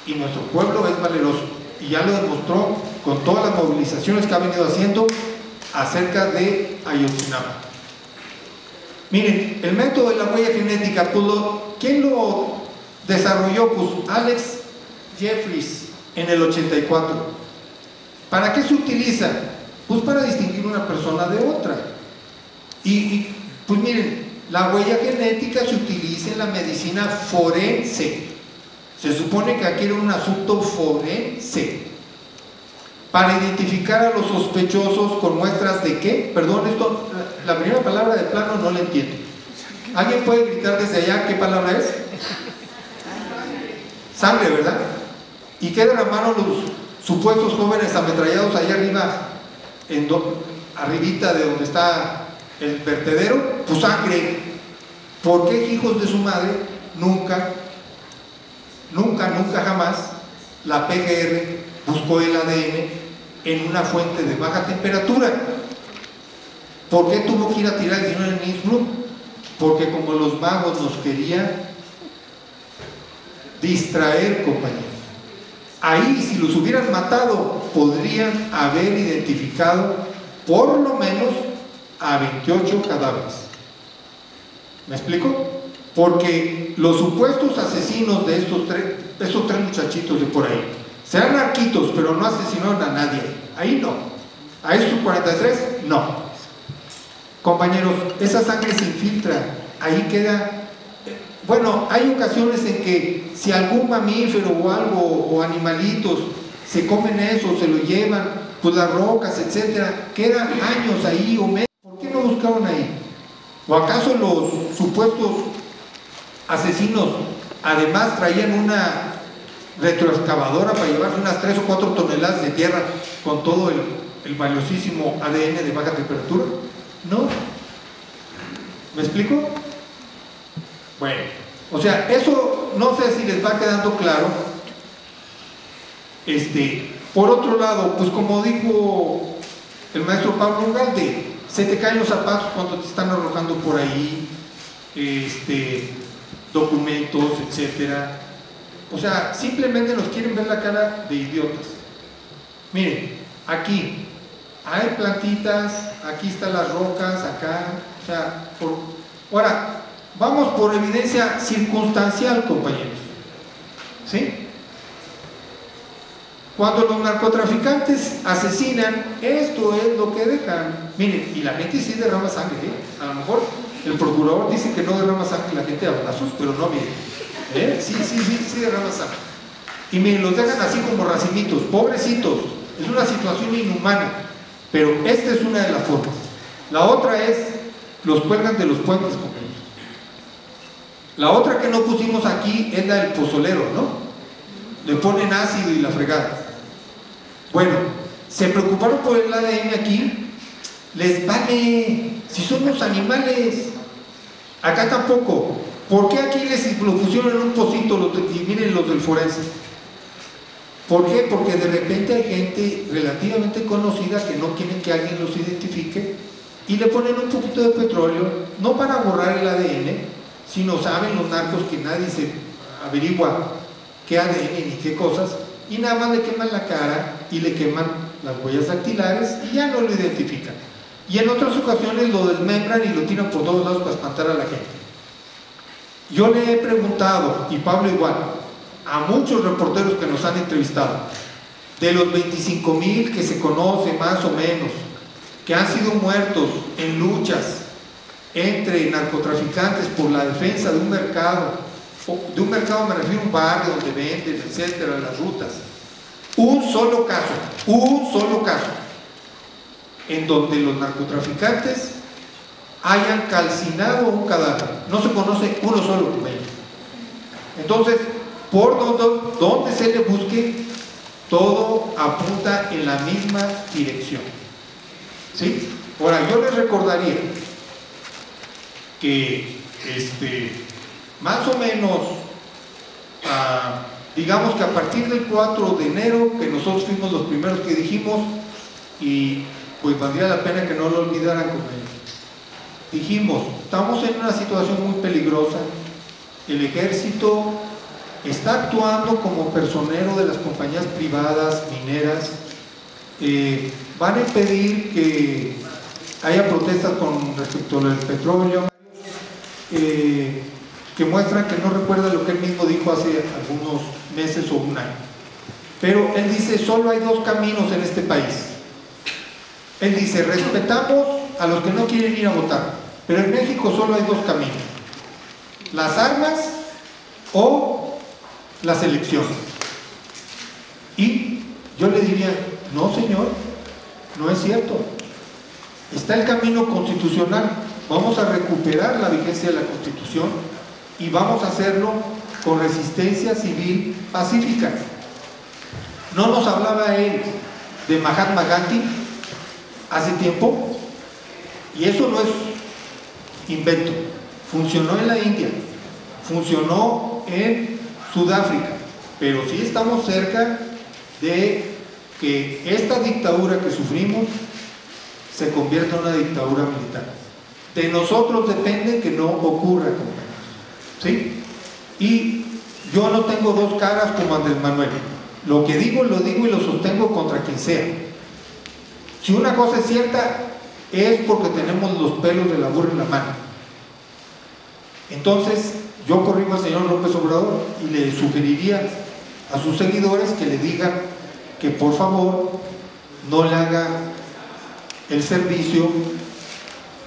y nuestro pueblo es valeroso, y ya lo demostró con todas las movilizaciones que ha venido haciendo acerca de Ayotzinapa. Miren, el método de la huella genética, pues ¿quién lo desarrolló? Pues Alex Jeffries en el 84. ¿Para qué se utiliza? Pues para distinguir una persona de otra. Y pues miren, la huella genética se utiliza en la medicina forense. Se supone que aquí era un asunto forense, para identificar a los sospechosos con muestras de ¿qué? Perdón, esto, la primera palabra de plano no la entiendo. ¿Alguien puede gritar desde allá qué palabra es? Sangre, ¿verdad? ¿Y qué derramaron los supuestos jóvenes ametrallados allá arriba, arribita de donde está el vertedero? Pues sangre. ¿Por qué, hijos de su madre, nunca jamás la PGR buscó el ADN en una fuente de baja temperatura? ¿Por qué tuvo que ir a tirar el dinero en Innsbruck? Porque como los magos nos querían distraer, compañeros. Ahí, si los hubieran matado, podrían haber identificado por lo menos a 28 cadáveres. ¿Me explico? Porque los supuestos asesinos de estos tres muchachitos de por ahí serán arquitos, pero no asesinaron a nadie. Ahí no. A esos 43, no. Compañeros, esa sangre se infiltra. Ahí queda. Bueno, hay ocasiones en que si algún mamífero o algo, o animalitos, se comen eso, se lo llevan, pues las rocas, etcétera, quedan años ahí o meses. ¿Por qué no buscaron ahí? ¿O acaso los supuestos asesinos además traían una retroexcavadora para llevarse unas 3 o 4 toneladas de tierra con todo el valiosísimo ADN de baja temperatura? No. ¿Me explico? Bueno, o sea, eso no sé si les va quedando claro. Por otro lado, pues como dijo el maestro Pablo Ugalde, se te caen los zapatos cuando te están arrojando por ahí documentos, etcétera. O sea, simplemente nos quieren ver la cara de idiotas. Miren, aquí hay plantitas, aquí están las rocas, acá, o sea, ahora, vamos por evidencia circunstancial, compañeros. ¿Sí? Cuando los narcotraficantes asesinan, esto es lo que dejan. Miren, y la gente sí derrama sangre, ¿eh? A lo mejor el procurador dice que no derrama sangre la gente a balazos, pero no, miren. Sí derrama sangre. Y miren, los dejan así como racimitos, pobrecitos. Es una situación inhumana, pero esta es una de las formas. La otra es, los cuelgan de los puentes, compañeros. La otra que no pusimos aquí es la del pozolero, ¿no? Le ponen ácido y la fregada. Bueno, se preocuparon por el ADN aquí, les vale, si son los animales. Acá tampoco. ¿Por qué aquí lo pusieron en un pocito y miren los del forense? ¿Por qué? Porque de repente hay gente relativamente conocida que no quieren que alguien los identifique y le ponen un poquito de petróleo, no para borrar el ADN, sino saben los narcos que nadie se averigua qué ADN ni qué cosas, y nada más le queman la cara y le queman las huellas dactilares y ya no lo identifican. Y en otras ocasiones lo desmembran y lo tiran por todos lados para espantar a la gente. Yo le he preguntado, y Pablo igual, a muchos reporteros que nos han entrevistado, de los 25,000 que se conoce más o menos, que han sido muertos en luchas entre narcotraficantes por la defensa de un mercado me refiero a un barrio donde venden, etcétera, las rutas, un solo caso en donde los narcotraficantes hayan calcinado un cadáver, no se conoce uno solo. Entonces, por donde se le busque, todo apunta en la misma dirección. ¿Sí? Ahora, yo les recordaría que más o menos, digamos que a partir del 4 de enero, que nosotros fuimos los primeros que dijimos, y pues valdría la pena que no lo olvidaran con ellos. Dijimos, estamos en una situación muy peligrosa, el ejército está actuando como personero de las compañías privadas mineras, van a impedir que haya protestas con respecto al petróleo, que muestran que no recuerda lo que él mismo dijo hace algunos meses o un año. Pero él dice, solo hay 2 caminos en este país. Él dice, respetamos a los que no quieren ir a votar, pero en México solo hay 2 caminos: las armas o las elecciones. Y yo le diría, no señor, no es cierto. Está el camino constitucional, vamos a recuperar la vigencia de la Constitución y vamos a hacerlo con resistencia civil pacífica. ¿No nos hablaba él de Mahatma Gandhi hace tiempo? Y eso no es invento, funcionó en la India, funcionó en Sudáfrica, pero sí estamos cerca de que esta dictadura que sufrimos se convierta en una dictadura militar. De nosotros depende que no ocurra, compañeros. ¿Sí? Y yo no tengo 2 caras como Andrés Manuel. Lo que digo, lo digo y lo sostengo contra quien sea. Si una cosa es cierta, es porque tenemos los pelos de la burra en la mano. Entonces, yo corrijo al señor López Obrador y le sugeriría a sus seguidores que le digan que por favor no le haga el servicio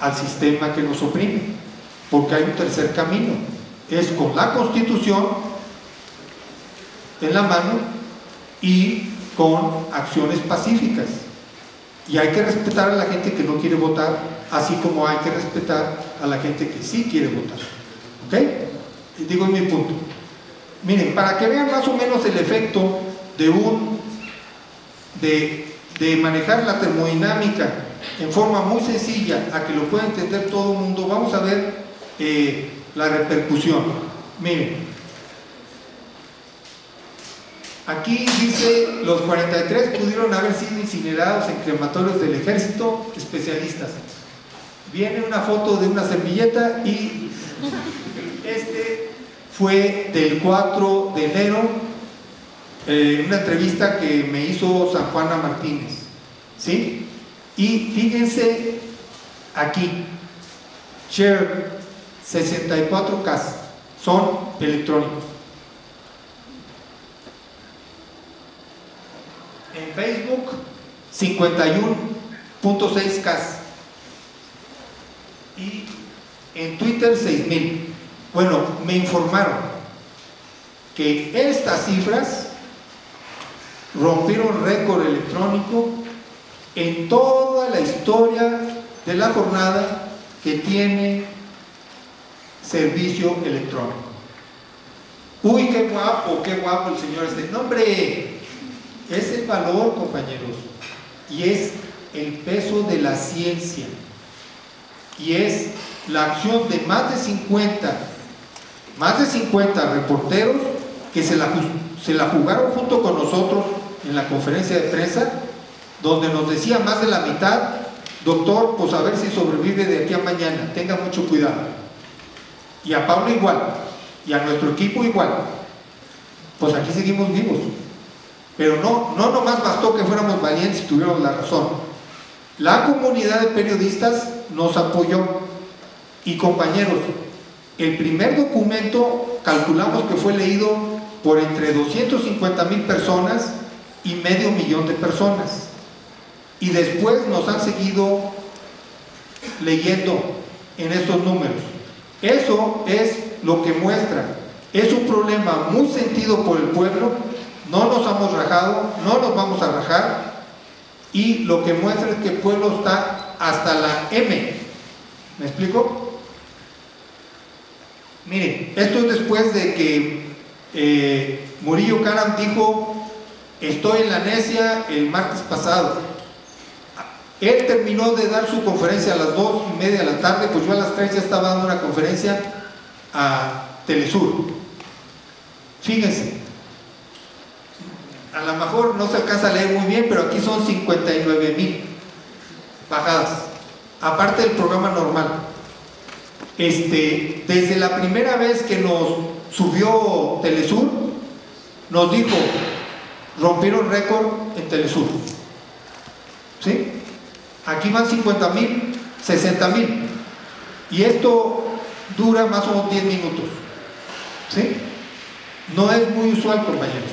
al sistema que nos oprime, porque hay un tercer camino, es con la Constitución en la mano y con acciones pacíficas. Y hay que respetar a la gente que no quiere votar, así como hay que respetar a la gente que sí quiere votar. ¿Ok? Digo, es mi punto. Miren, para que vean más o menos el efecto de manejar la termodinámica en forma muy sencilla, a que lo pueda entender todo el mundo, vamos a ver la repercusión. Miren, aquí dice: los 43 pudieron haber sido incinerados en crematorios del ejército, especialistas. Viene una foto de una servilleta y este fue del 4 de enero, una entrevista que me hizo San Juana Martínez, ¿sí? Y fíjense aquí, share 64K, son electrónicos. En Facebook 51.6K y en Twitter 6,000. Bueno, me informaron que estas cifras rompieron récord electrónico en toda la historia de la jornada que tiene servicio electrónico. Uy, qué guapo el señor este. No, hombre, es el valor, compañeros, y es el peso de la ciencia, y es la acción de más de 50 reporteros que se la jugaron junto con nosotros en la conferencia de prensa, donde nos decía más de la mitad: doctor, pues a ver si sobrevive de aquí a mañana, tenga mucho cuidado. Y a Pablo igual, y a nuestro equipo igual. Pues aquí seguimos vivos, pero no nomás bastó que fuéramos valientes y tuviéramos la razón. La comunidad de periodistas nos apoyó, y compañeros, el primer documento calculamos que fue leído por entre 250,000 personas y 500,000 de personas, y después nos han seguido leyendo en estos números. Eso es lo que muestra, es un problema muy sentido por el pueblo. No nos hemos rajado, no nos vamos a rajar, y lo que muestra es que el pueblo está hasta la M. ¿Me explico? Miren, esto es después de que Murillo Karam dijo: estoy en la necia, el martes pasado. Él terminó de dar su conferencia a las 2:30 de la tarde, pues yo a las 3 ya estaba dando una conferencia a Telesur. Fíjense, a lo mejor no se alcanza a leer muy bien, pero aquí son 59,000 bajadas, aparte del programa normal. Desde la primera vez que nos subió Telesur, nos dijo: rompieron récord en Telesur, ¿sí? Aquí van 50,000, 60,000, y esto dura más o menos 10 minutos, ¿sí? No es muy usual, compañeros.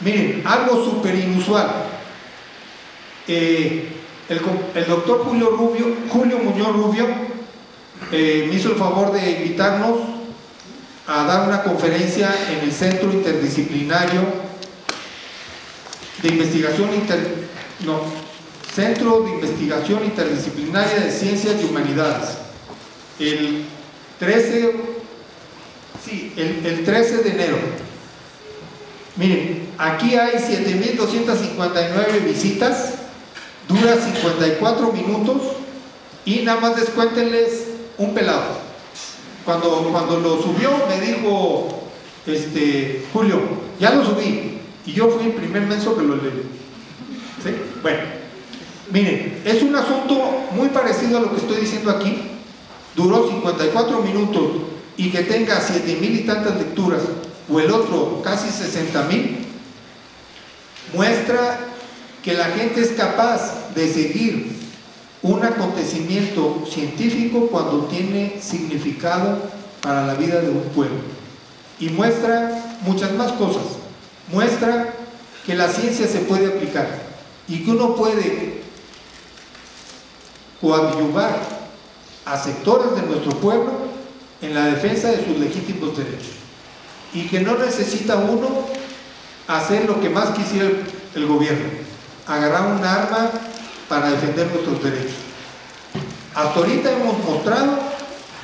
Miren, algo súper inusual. El doctor Julio Muñoz Rubio me hizo el favor de invitarnos a dar una conferencia en el Centro Interdisciplinario de Investigación Centro de Investigación Interdisciplinaria de Ciencias y Humanidades, el 13 de enero. Miren, aquí hay 7,259 visitas, dura 54 minutos, y nada más descuéntenles un pelado. Cuando lo subió me dijo Julio: ya lo subí, y yo fui el primer menso que lo leí, ¿sí? Bueno, miren, es un asunto muy parecido a lo que estoy diciendo aquí. Duró 54 minutos, y que tenga 7,000 y tantas lecturas, o el otro casi 60,000, muestra que la gente es capaz de seguir un acontecimiento científico cuando tiene significado para la vida de un pueblo. Y muestra muchas más cosas. Muestra que la ciencia se puede aplicar, y que uno puede coadyuvar a sectores de nuestro pueblo en la defensa de sus legítimos derechos, y que no necesita uno hacer lo que más quisiera el gobierno: agarrar un arma para defender nuestros derechos. Hasta ahorita hemos mostrado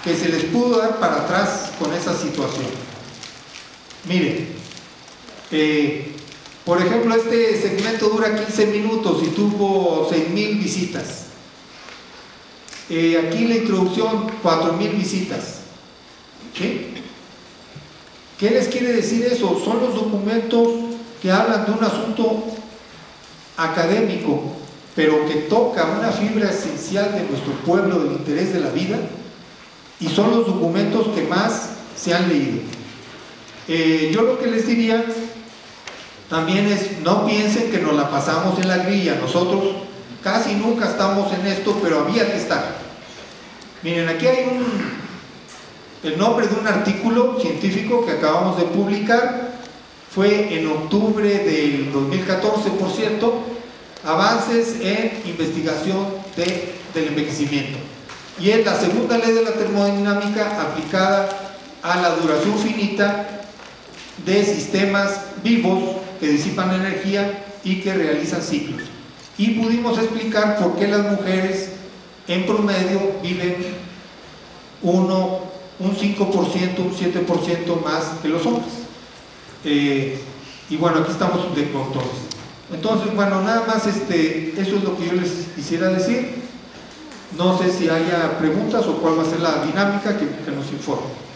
que se les pudo dar para atrás con esa situación. Miren, por ejemplo, este segmento dura 15 minutos y tuvo 6,000 visitas. Aquí la introducción, 4,000 visitas. ¿Sí? ¿Qué les quiere decir eso? Son los documentos que hablan de un asunto académico, pero que toca una fibra esencial de nuestro pueblo, del interés de la vida, y son los documentos que más se han leído. Yo lo que les diría también es, no piensen que nos la pasamos en la grilla. Nosotros casi nunca estamos en esto, pero había que estar. Miren, aquí hay el nombre de un artículo científico que acabamos de publicar. Fue en octubre del 2014, por cierto, avances en investigación del envejecimiento. Y es la segunda ley de la termodinámica aplicada a la duración finita de sistemas vivos que disipan energía y que realizan ciclos. Y pudimos explicar por qué las mujeres en promedio viven un 5%, un 7% más que los hombres. Y bueno, aquí estamos de control. Entonces, bueno, nada más eso es lo que yo les quisiera decir. No sé si haya preguntas o cuál va a ser la dinámica que nos informe.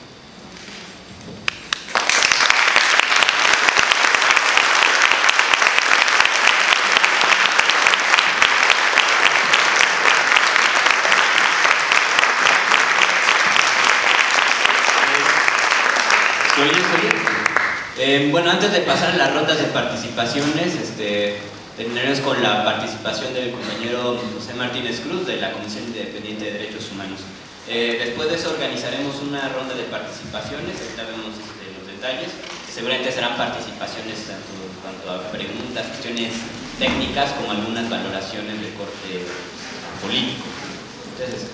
Bueno, antes de pasar a las rondas de participaciones, terminaremos con la participación del compañero José Martínez Cruz de la Comisión Independiente de Derechos Humanos. Después de eso organizaremos una ronda de participaciones, ahorita vemos los detalles, que seguramente serán participaciones tanto en cuanto a preguntas, cuestiones técnicas, como algunas valoraciones de corte político. Entonces,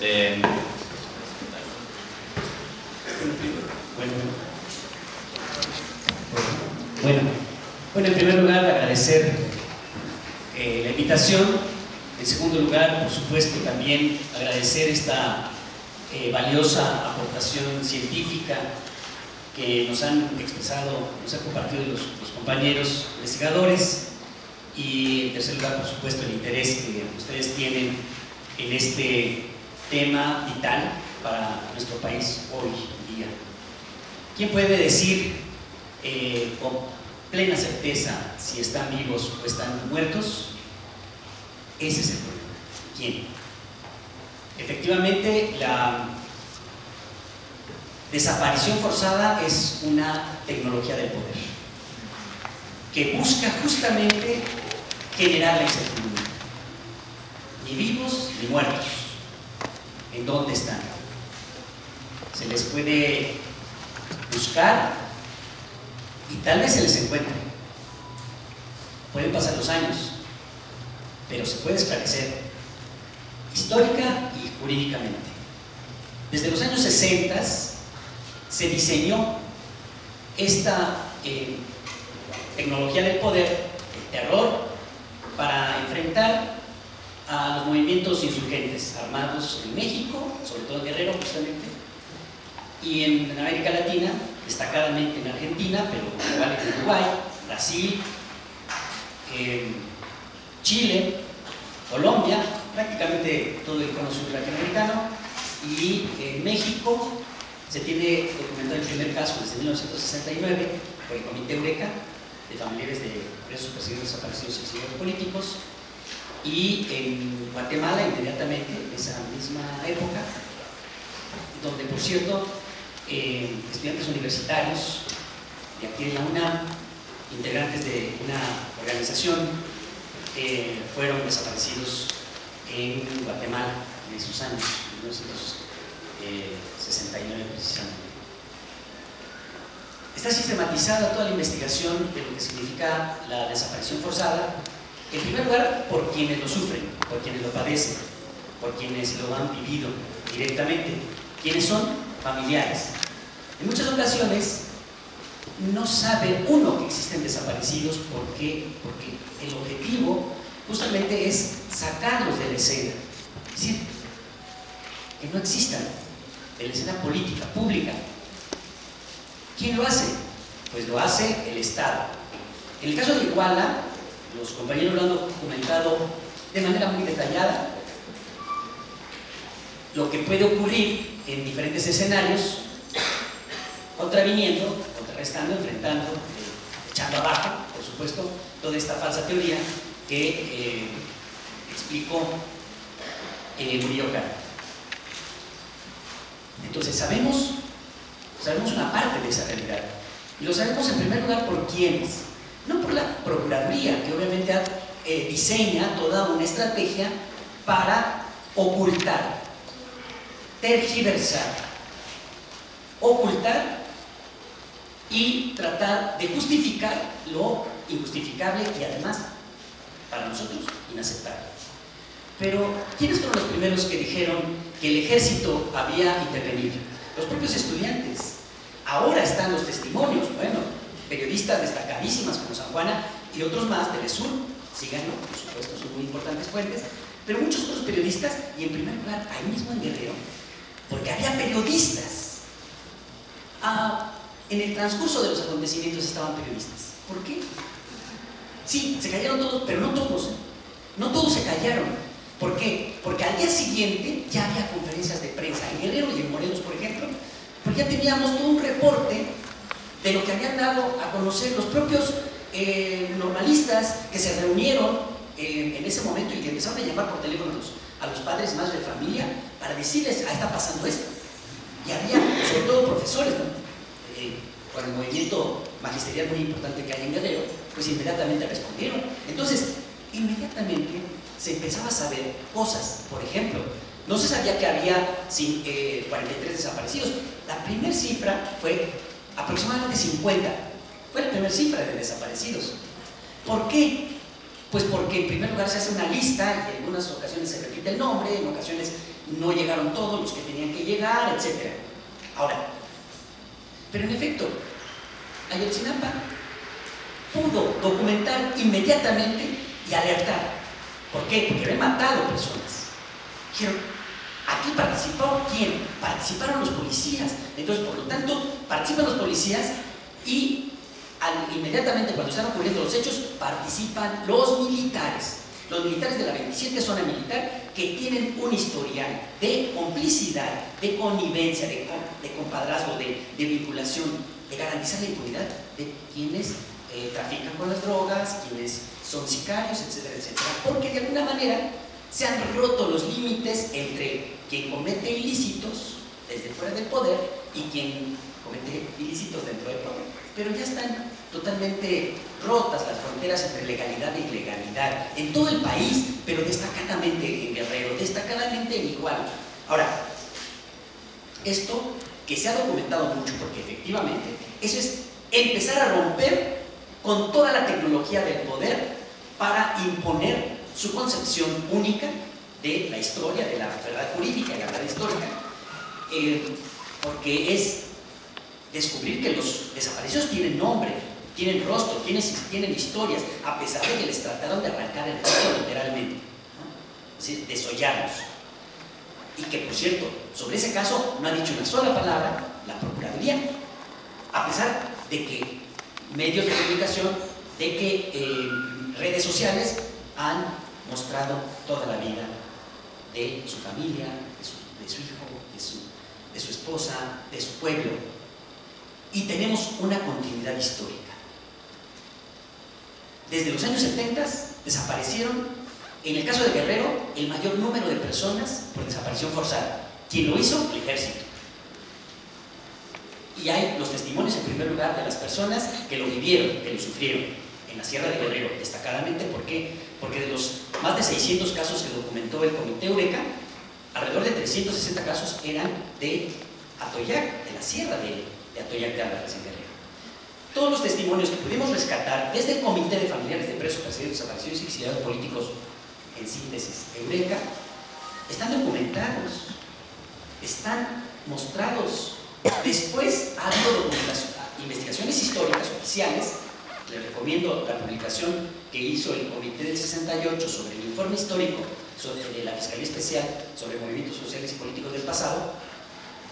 Bueno, en primer lugar agradecer la invitación. En segundo lugar, por supuesto, también agradecer esta valiosa aportación científica que nos han expresado, nos han compartido los compañeros investigadores. Y en tercer lugar, por supuesto, el interés que ustedes tienen en este tema vital para nuestro país hoy en día. ¿Quién puede decir con plena certeza si están vivos o están muertos? Ese es el problema. ¿Quién? Efectivamente, la desaparición forzada es una tecnología del poder que busca justamente generar la incertidumbre. Ni vivos ni muertos. ¿En dónde están? Se les puede buscar y tal vez se les encuentre. Pueden pasar los años, pero se puede esclarecer histórica y jurídicamente. Desde los años 60 se diseñó esta tecnología del poder, el terror, para enfrentar a los movimientos insurgentes armados en México, sobre todo en Guerrero justamente, y en América Latina, destacadamente en Argentina, pero igual en Uruguay, Brasil, Chile, Colombia, prácticamente todo el cono sur latinoamericano, y en México se tiene documentado el primer caso desde 1969 por el Comité Eureka de familiares de presos perseguidos, desaparecidos y exiliados políticos, y en Guatemala inmediatamente en esa misma época, donde por cierto estudiantes universitarios de aquí de la UNAM, integrantes de una organización, fueron desaparecidos en Guatemala en esos años, en 1969 precisamente. Está sistematizada toda la investigación de lo que significa la desaparición forzada, en primer lugar por quienes lo sufren, por quienes lo padecen, por quienes lo han vivido directamente. ¿Quiénes son? Familiares. En muchas ocasiones no sabe uno que existen desaparecidos. ¿Por qué? Porque el objetivo justamente es sacarlos de la escena, es decir, que no existan, de la escena política, pública. ¿Quién lo hace? Pues lo hace el Estado. En el caso de Iguala, los compañeros lo han documentado de manera muy detallada, lo que puede ocurrir en diferentes escenarios, contraviniendo, contrarrestando, enfrentando, echando abajo, por supuesto, toda esta falsa teoría que explicó Murillo Karam. Entonces sabemos una parte de esa realidad, y lo sabemos en primer lugar por quiénes, no por la Procuraduría, que obviamente diseña toda una estrategia para ocultar, tergiversar, ocultar y tratar de justificar lo injustificable y además, para nosotros, inaceptable. Pero, ¿quiénes fueron los primeros que dijeron que el ejército había intervenido? Los propios estudiantes. Ahora están los testimonios, bueno, periodistas destacadísimas como San Juana y otros más, Telesur, síganlo, por supuesto, son muy importantes fuentes, pero muchos otros periodistas, y en primer lugar, ahí mismo en Guerrero, porque había periodistas. En el transcurso de los acontecimientos estaban periodistas. ¿Por qué? Sí, se callaron todos, pero no todos. No todos se callaron. ¿Por qué? Porque al día siguiente ya había conferencias de prensa en Guerrero y en Morelos, por ejemplo, porque ya teníamos todo un reporte de lo que habían dado a conocer los propios normalistas que se reunieron en ese momento y que empezaron a llamar por teléfono a los padres y madres de familia para decirles, está pasando esto. Y había, sobre todo, profesores, ¿no? Con el movimiento magisterial muy importante que hay en Guerrero, pues inmediatamente respondieron. Entonces, inmediatamente se empezaba a saber cosas. Por ejemplo, no se sabía que había 43 desaparecidos. La primera cifra fue aproximadamente 50. Fue la primera cifra de desaparecidos. ¿Por qué? Pues porque en primer lugar se hace una lista y en algunas ocasiones se repite el nombre, en ocasiones no llegaron todos los que tenían que llegar, etc. Ahora, pero en efecto, Ayotzinapa pudo documentar inmediatamente y alertar. ¿Por qué? Porque habían matado personas. Dijeron, ¿aquí participó quién? Participaron los policías. Entonces, por lo tanto, participan los policías y inmediatamente cuando están ocurriendo los hechos, participan los militares. Los militares de la 27 zona militar que tienen un historial de complicidad, de connivencia, de compadrazgo, de vinculación, de garantizar la impunidad de quienes trafican con las drogas, quienes son sicarios, etcétera, etcétera. Porque de alguna manera se han roto los límites entre quien comete ilícitos desde fuera del poder y quien comete ilícitos dentro del poder. Pero ya están totalmente rotas las fronteras entre legalidad e ilegalidad en todo el país, pero destacadamente en Guerrero, destacadamente en Iguala. Ahora, esto que se ha documentado mucho, porque efectivamente eso es empezar a romper con toda la tecnología del poder para imponer su concepción única de la historia, de la verdad jurídica y la verdad histórica, porque es descubrir que los desaparecidos tienen nombre, tienen rostro, tienen historias, a pesar de que les trataron de arrancar el rostro literalmente, ¿no? Es decir, desollarlos. Y que, por cierto, sobre ese caso no ha dicho una sola palabra la Procuraduría, a pesar de que medios de comunicación, de que redes sociales han mostrado toda la vida de su familia, de su hijo, de su esposa, de su pueblo. Y tenemos una continuidad histórica. Desde los años 70 desaparecieron, en el caso de Guerrero, el mayor número de personas por desaparición forzada. ¿Quién lo hizo? El ejército. Y hay los testimonios en primer lugar de las personas que lo vivieron, que lo sufrieron en la Sierra de Guerrero, destacadamente. ¿Por qué? Porque de los más de 600 casos que documentó el Comité Eureka, alrededor de 360 casos eran de Atoyac, de la Sierra de Atoyac de Álvarez en Guerrero. Todos los testimonios que pudimos rescatar desde el Comité de Familiares de Presos, Perseguidos, Desaparecidos y Exiliados Políticos, en síntesis, Eureka, están documentados, están mostrados. Después ha habido investigaciones históricas oficiales. Les recomiendo la publicación que hizo el Comité del 68 sobre el informe histórico de la Fiscalía Especial sobre movimientos sociales y políticos del pasado,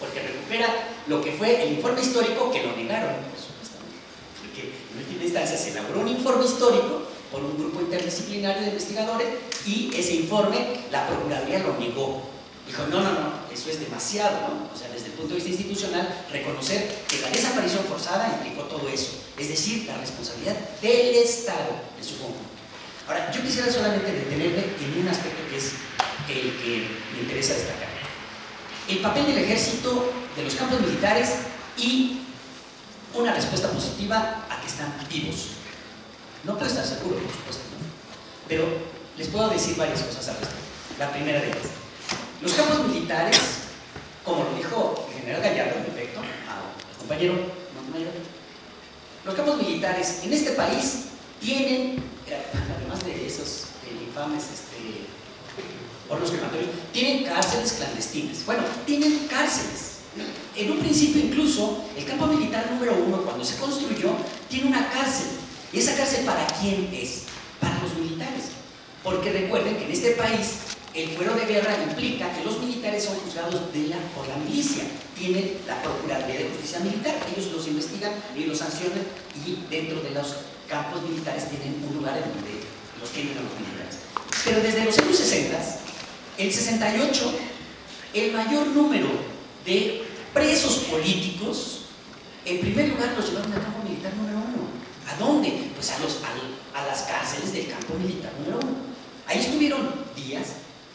porque recupera lo que fue el informe histórico que lo negaron, por supuesto, porque en última instancia se elaboró un informe histórico por un grupo interdisciplinario de investigadores y ese informe la Procuraduría lo negó. Dijo, no, eso es demasiado, ¿no? O sea, desde el punto de vista institucional, reconocer que la desaparición forzada implicó todo eso, es decir, la responsabilidad del Estado en su conjunto. Ahora, yo quisiera solamente detenerme en un aspecto que es el que me interesa destacar. El papel del ejército, de los campos militares y una respuesta positiva a que están vivos. No puedo estar seguro, por supuesto, ¿no? Pero les puedo decir varias cosas al respecto. La primera de ellas. Los campos militares, como lo dijo el general Gallardo, en efecto, al compañero Montemayor, los campos militares en este país tienen, además de esos infames hornos crematorios, tienen cárceles clandestinas. Bueno, tienen cárceles. En un principio incluso, el campo militar número 1, cuando se construyó, tiene una cárcel. ¿Y esa cárcel para quién es? Para los militares. Porque recuerden que en este país el fuero de guerra implica que los militares son juzgados por la milicia. Tienen la Procuraduría de Justicia Militar, ellos los investigan y los sancionan, y dentro de los campos militares tienen un lugar en donde los tienen a los militares. Pero desde los años 60, el 68, el mayor número de presos políticos, en primer lugar los llevaron al campo militar número 1. ¿A dónde? Pues a las cárceles del campo militar número 1. Ahí estuvieron días,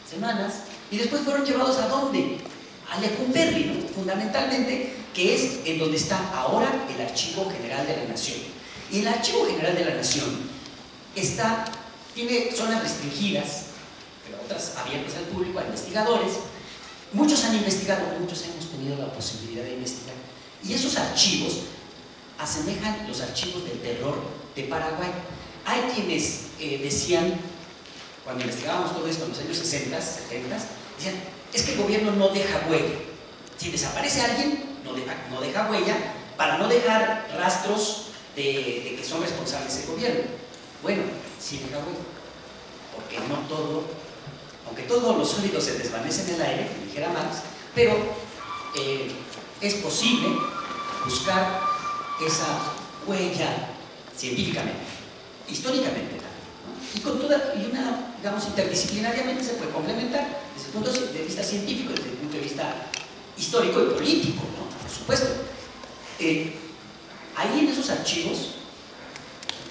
semanas, y después fueron llevados ¿a dónde? A Lecumberri, ¿no? Fundamentalmente, que es en donde está ahora el Archivo General de la Nación. Y el Archivo General de la Nación tiene zonas restringidas, pero otras abiertas al público, a investigadores. Muchos han investigado, muchos hemos tenido la posibilidad de investigar. Y esos archivos asemejan los archivos del terror de Paraguay. Hay quienes decían, cuando investigábamos todo esto en los años 60, 70, decían, es que el gobierno no deja huella. Si desaparece alguien, no deja huella para no dejar rastros de que son responsables del gobierno. Bueno, sí deja huella, porque no todo, aunque todos los sólidos se desvanecen en el aire, como dijera Marx, pero es posible buscar esa huella científicamente, históricamente también, ¿no? Y digamos, interdisciplinariamente se puede complementar desde el punto de vista científico, desde el punto de vista histórico y político, ¿no? Por supuesto. Ahí en esos archivos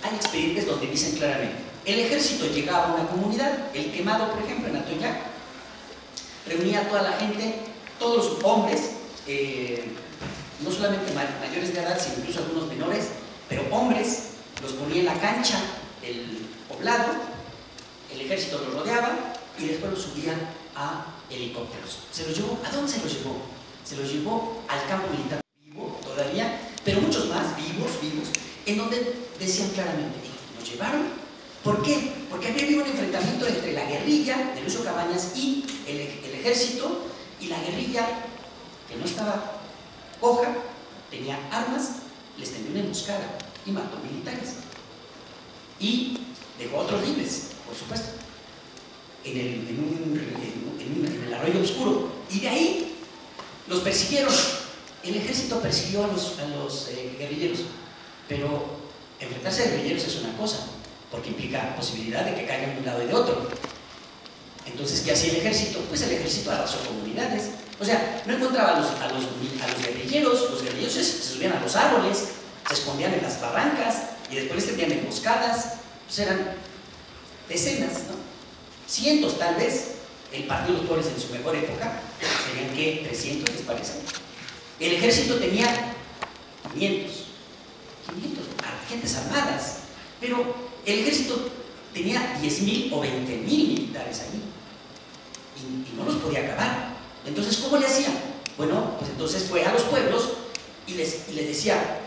hay expedientes donde dicen claramente, el ejército llegaba a una comunidad, el Quemado, por ejemplo, en Atoyac, reunía a toda la gente, todos los hombres, no solamente mayores de edad, sino incluso algunos menores, pero hombres, los ponía en la cancha del poblado, el ejército los rodeaba y después los subía a helicópteros. ¿Se los llevó? ¿A dónde se los llevó? Se los llevó al campo militar vivo todavía, pero muchos más vivos, en donde decían claramente, nos llevaron. ¿Por qué? Porque había habido un enfrentamiento entre la guerrilla de Lucio Cabañas y el ejército, y la guerrilla, que no estaba coja, tenía armas, les tendió una emboscada y mató militares. Y dejó a otros libres, por supuesto, en el arroyo oscuro. Y de ahí los persiguieron. El ejército persiguió a los guerrilleros, pero enfrentarse a guerrilleros es una cosa, porque implica posibilidad de que caigan de un lado y de otro. Entonces, ¿qué hacía el ejército? Pues el ejército arrasó comunidades. O sea, no encontraba a los guerrilleros. Los guerrilleros se subían a los árboles, se escondían en las barrancas y después les tenían emboscadas. Pues eran decenas, ¿no? Cientos tal vez. El Partido de los Pobres en su mejor época serían que 300, les parece. El ejército tenía 500 gentes armadas, pero el ejército tenía 10.000 o 20.000 militares ahí y no los podía acabar. Entonces, ¿cómo le hacían? Bueno, pues entonces fue a los pueblos y les decía,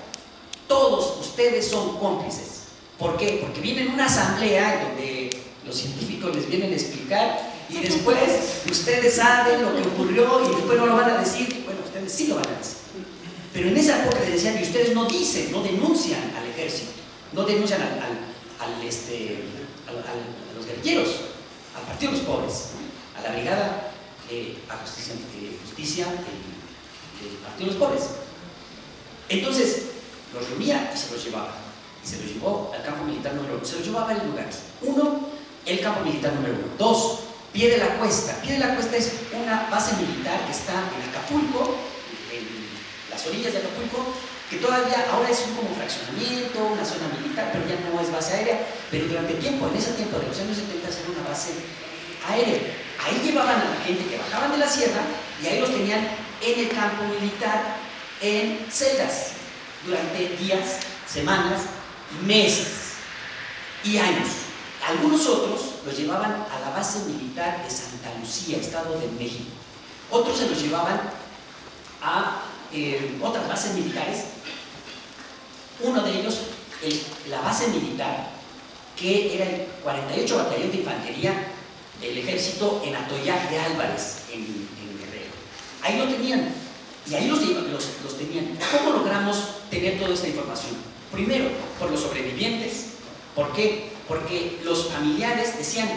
todos ustedes son cómplices. ¿Por qué? Porque viene una asamblea donde los científicos les vienen a explicar y después ustedes saben lo que ocurrió y después no lo van a decir. Bueno, ustedes sí lo van a decir. Pero en esa época les decían, y ustedes no dicen, no denuncian al ejército, no denuncian a los guerrilleros, al Partido de los Pobres, a la brigada a justicia Partido de los Pobres. Entonces, los reunía y se los llevaba. Y se los llevó al campo militar número 1. Se los llevó a varios lugares. Uno, el campo militar número 1. Dos, Pie de la Cuesta. Pie de la Cuesta es una base militar que está en Acapulco, en las orillas de Acapulco, que todavía ahora es un como fraccionamiento, una zona militar, pero ya no es base aérea. Pero durante tiempo, en ese tiempo de los años 70, era una base aérea. Ahí llevaban a la gente que bajaban de la sierra y ahí los tenían en el campo militar, en celdas, durante días, semanas, meses y años. Algunos otros los llevaban a la base militar de Santa Lucía, Estado de México. Otros se los llevaban a otras bases militares. Uno de ellos, la base militar, que era el 48 Batallón de Infantería del Ejército en Atoyac de Álvarez, en Guerrero. Ahí lo tenían, y ahí los tenían. ¿Cómo logramos tener toda esta información? Primero, por los sobrevivientes. ¿Por qué? Porque los familiares decían,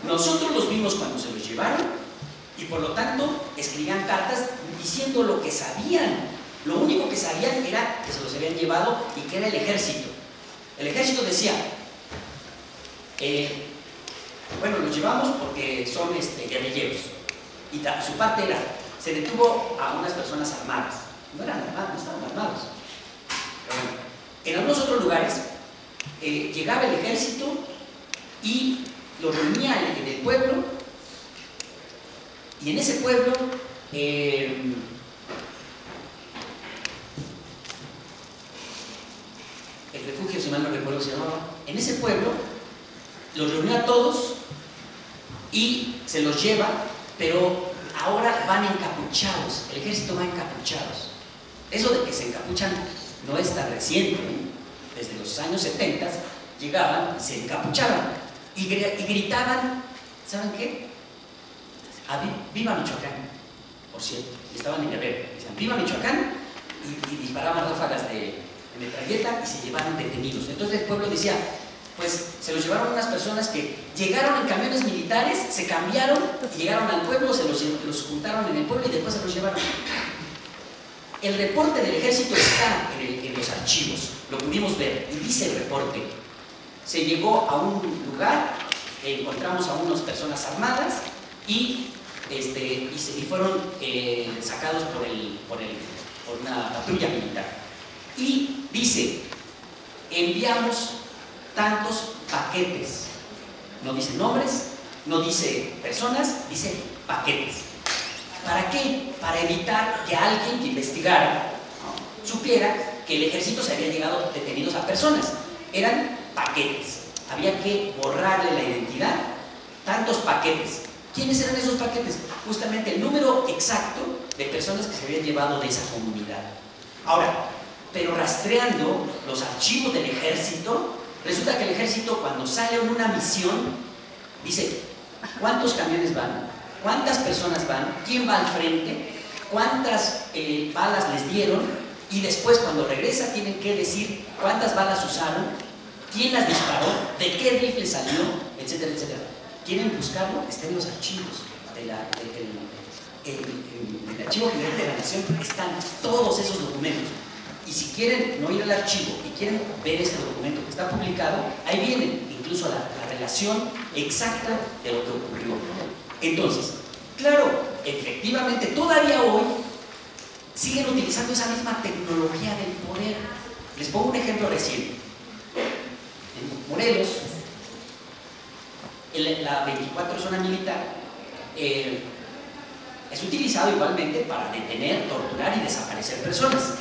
nosotros los vimos cuando se los llevaron, y por lo tanto escribían cartas diciendo lo que sabían. Lo único que sabían era que se los habían llevado y que era el ejército. El ejército decía, bueno, los llevamos porque son guerrilleros. Y su parte era, se detuvo a unas personas armadas. No eran armados, no estaban armados. Pero bueno, en algunos otros lugares llegaba el ejército y los reunía en el pueblo, y en ese pueblo el refugio, si mal no recuerdo se llamaba, en ese pueblo los reunió a todos y se los lleva, pero ahora van encapuchados, el ejército va encapuchados. Eso de que se encapuchan no es tan reciente, ¿eh? Desde los años 70 llegaban y se encapuchaban y gritaban, ¿saben qué? ¡Viva Michoacán! Por cierto, estaban en Guerrero, decían ¡viva Michoacán! Y disparaban ráfagas de metralleta y se llevaban detenidos. Entonces el pueblo decía, pues se los llevaron unas personas que llegaron en camiones militares, se cambiaron y llegaron al pueblo, los juntaron en el pueblo y después se los llevaron. El reporte del ejército está en los archivos, lo pudimos ver, y dice el reporte: se llegó a un lugar, encontramos a unas personas armadas y fueron sacados por una patrulla militar. Y dice, enviamos tantos paquetes, no dice nombres, no dice personas, dice paquetes. ¿Para qué? Para evitar que alguien que investigara, ¿no?, supiera que el ejército se había llegado detenidos a personas. Eran paquetes, había que borrarle la identidad. Tantos paquetes. ¿Quiénes eran esos paquetes? Justamente el número exacto de personas que se habían llevado de esa comunidad. Ahora, pero rastreando los archivos del ejército, resulta que el ejército, cuando sale en una misión, dice cuántos camiones van, cuántas personas van, quién va al frente, cuántas balas les dieron, y después cuando regresa tienen que decir cuántas balas usaron, quién las disparó, de qué rifle salió, etcétera, etcétera. ¿Quieren buscarlo? Está en los archivos del Archivo General de la Nación, están todos esos documentos. Y si quieren no ir al archivo y quieren ver este documento que está publicado, ahí vienen incluso la relación exacta de lo que ocurrió. Entonces, claro, efectivamente, todavía hoy siguen utilizando esa misma tecnología del poder. Les pongo un ejemplo reciente. En Morelos, la 24 zona militar es utilizado igualmente para detener, torturar y desaparecer personas.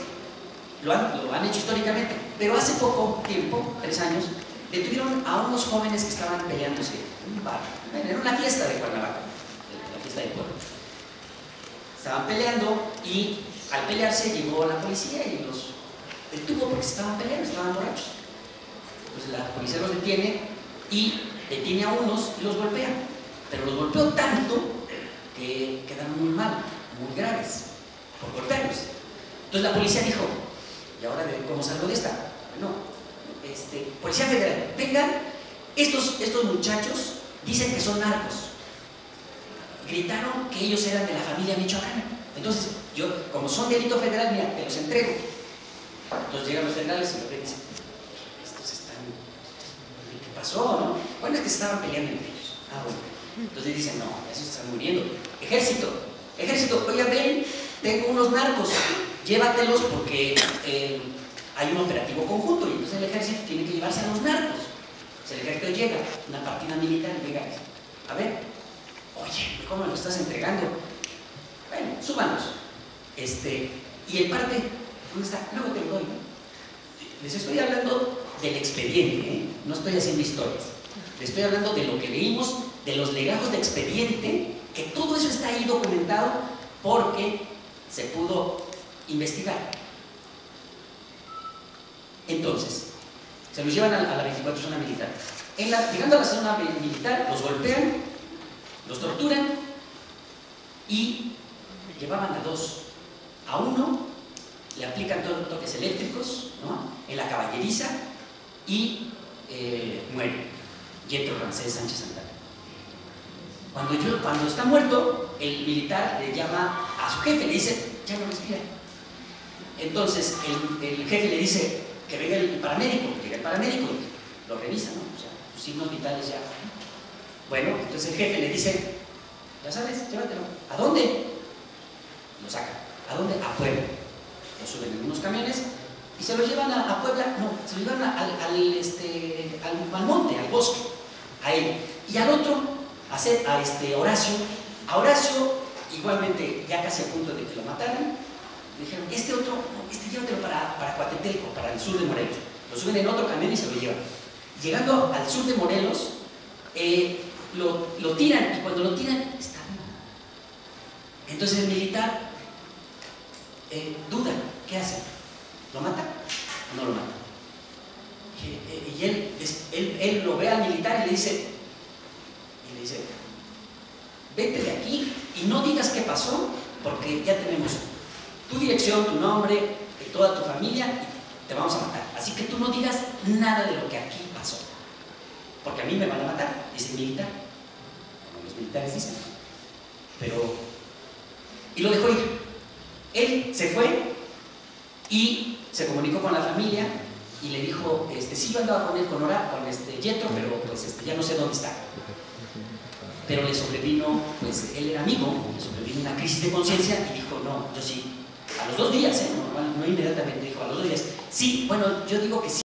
Lo han hecho históricamente, pero hace poco tiempo, 3 años, detuvieron a unos jóvenes que estaban peleándose en un bar, en una fiesta de Cuernavaca, la fiesta del pueblo. Estaban peleando y al pelearse llegó la policía y los detuvo porque estaban peleando, estaban borrachos. Entonces la policía los detiene y detiene a unos y los golpea, pero los golpeó tanto que quedaron muy mal, muy graves por golpearlos. Entonces la policía dijo, ¿y ahora cómo salgo de esta? No, Policía Federal, vengan, estos muchachos dicen que son narcos. Gritaron que ellos eran de la familia michoacana. Entonces, yo, como son delito federal, mira, te los entrego. Entonces llegan los federales y lo ven y dicen, estos están, ¿qué pasó, no? Bueno, es que se estaban peleando entre ellos. Ah, bueno. Entonces dicen, no, esos se están muriendo. Ejército, oigan, ven, tengo unos narcos, llévatelos porque hay un operativo conjunto y entonces el ejército tiene que llevarse a los narcos. Entonces el ejército llega, una partida militar, y llega, a ver, oye, ¿cómo me lo estás entregando? Bueno, súbanos. Y el parte, ¿dónde está? Luego te lo doy, ¿no? Les estoy hablando del expediente, ¿eh? No estoy haciendo historias. Les estoy hablando de lo que leímos, de los legajos de expediente, que todo eso está ahí documentado porque se pudo investigar. Entonces, se los llevan a la 24 zona militar. Llegando a la zona militar, los golpean, los torturan y llevaban a dos. A uno le aplican toques eléctricos, ¿no?, en la caballeriza y muere. Yetro Ramsés Sánchez Santana. Cuando está muerto, el militar le llama a su jefe, le dice, ya no respira. Entonces el jefe le dice que venga el paramédico, llega el paramédico, lo revisa, ¿no? O sea, sus signos vitales ya. Bueno, entonces el jefe le dice, ya sabes, llévatelo. ¿A dónde? Lo saca. ¿A dónde? A Puebla. Lo suben en unos camiones y se lo llevan a Puebla, no, se lo llevan al monte, al bosque, a él. Y al otro, a Horacio. A Horacio, igualmente, ya casi a punto de que lo mataran, le dijeron, este llévatelo para Coatetelco, para el sur de Morelos. Lo suben en otro camión y se lo llevan. Llegando al sur de Morelos, lo tiran, y cuando lo tiran, está vivo. Entonces el militar duda, ¿qué hace? ¿Lo mata o no lo mata? Y él lo ve al militar y le dice, vete de aquí y no digas qué pasó, porque ya tenemos tu dirección, tu nombre, toda tu familia, y te vamos a matar. Así que tú no digas nada de lo que aquí pasó, porque a mí me van a matar, dice el militar, como los militares dicen. Y lo dejó ir. Él se fue y se comunicó con la familia y le dijo, sí, yo andaba con él, con Yetro, pero pues ya no sé dónde está. Pero le sobrevino, pues él era amigo, le sobrevino una crisis de conciencia y dijo, no, yo sí. A los 2 días, no inmediatamente, dijo, a los 2 días. Sí, bueno, yo digo que sí.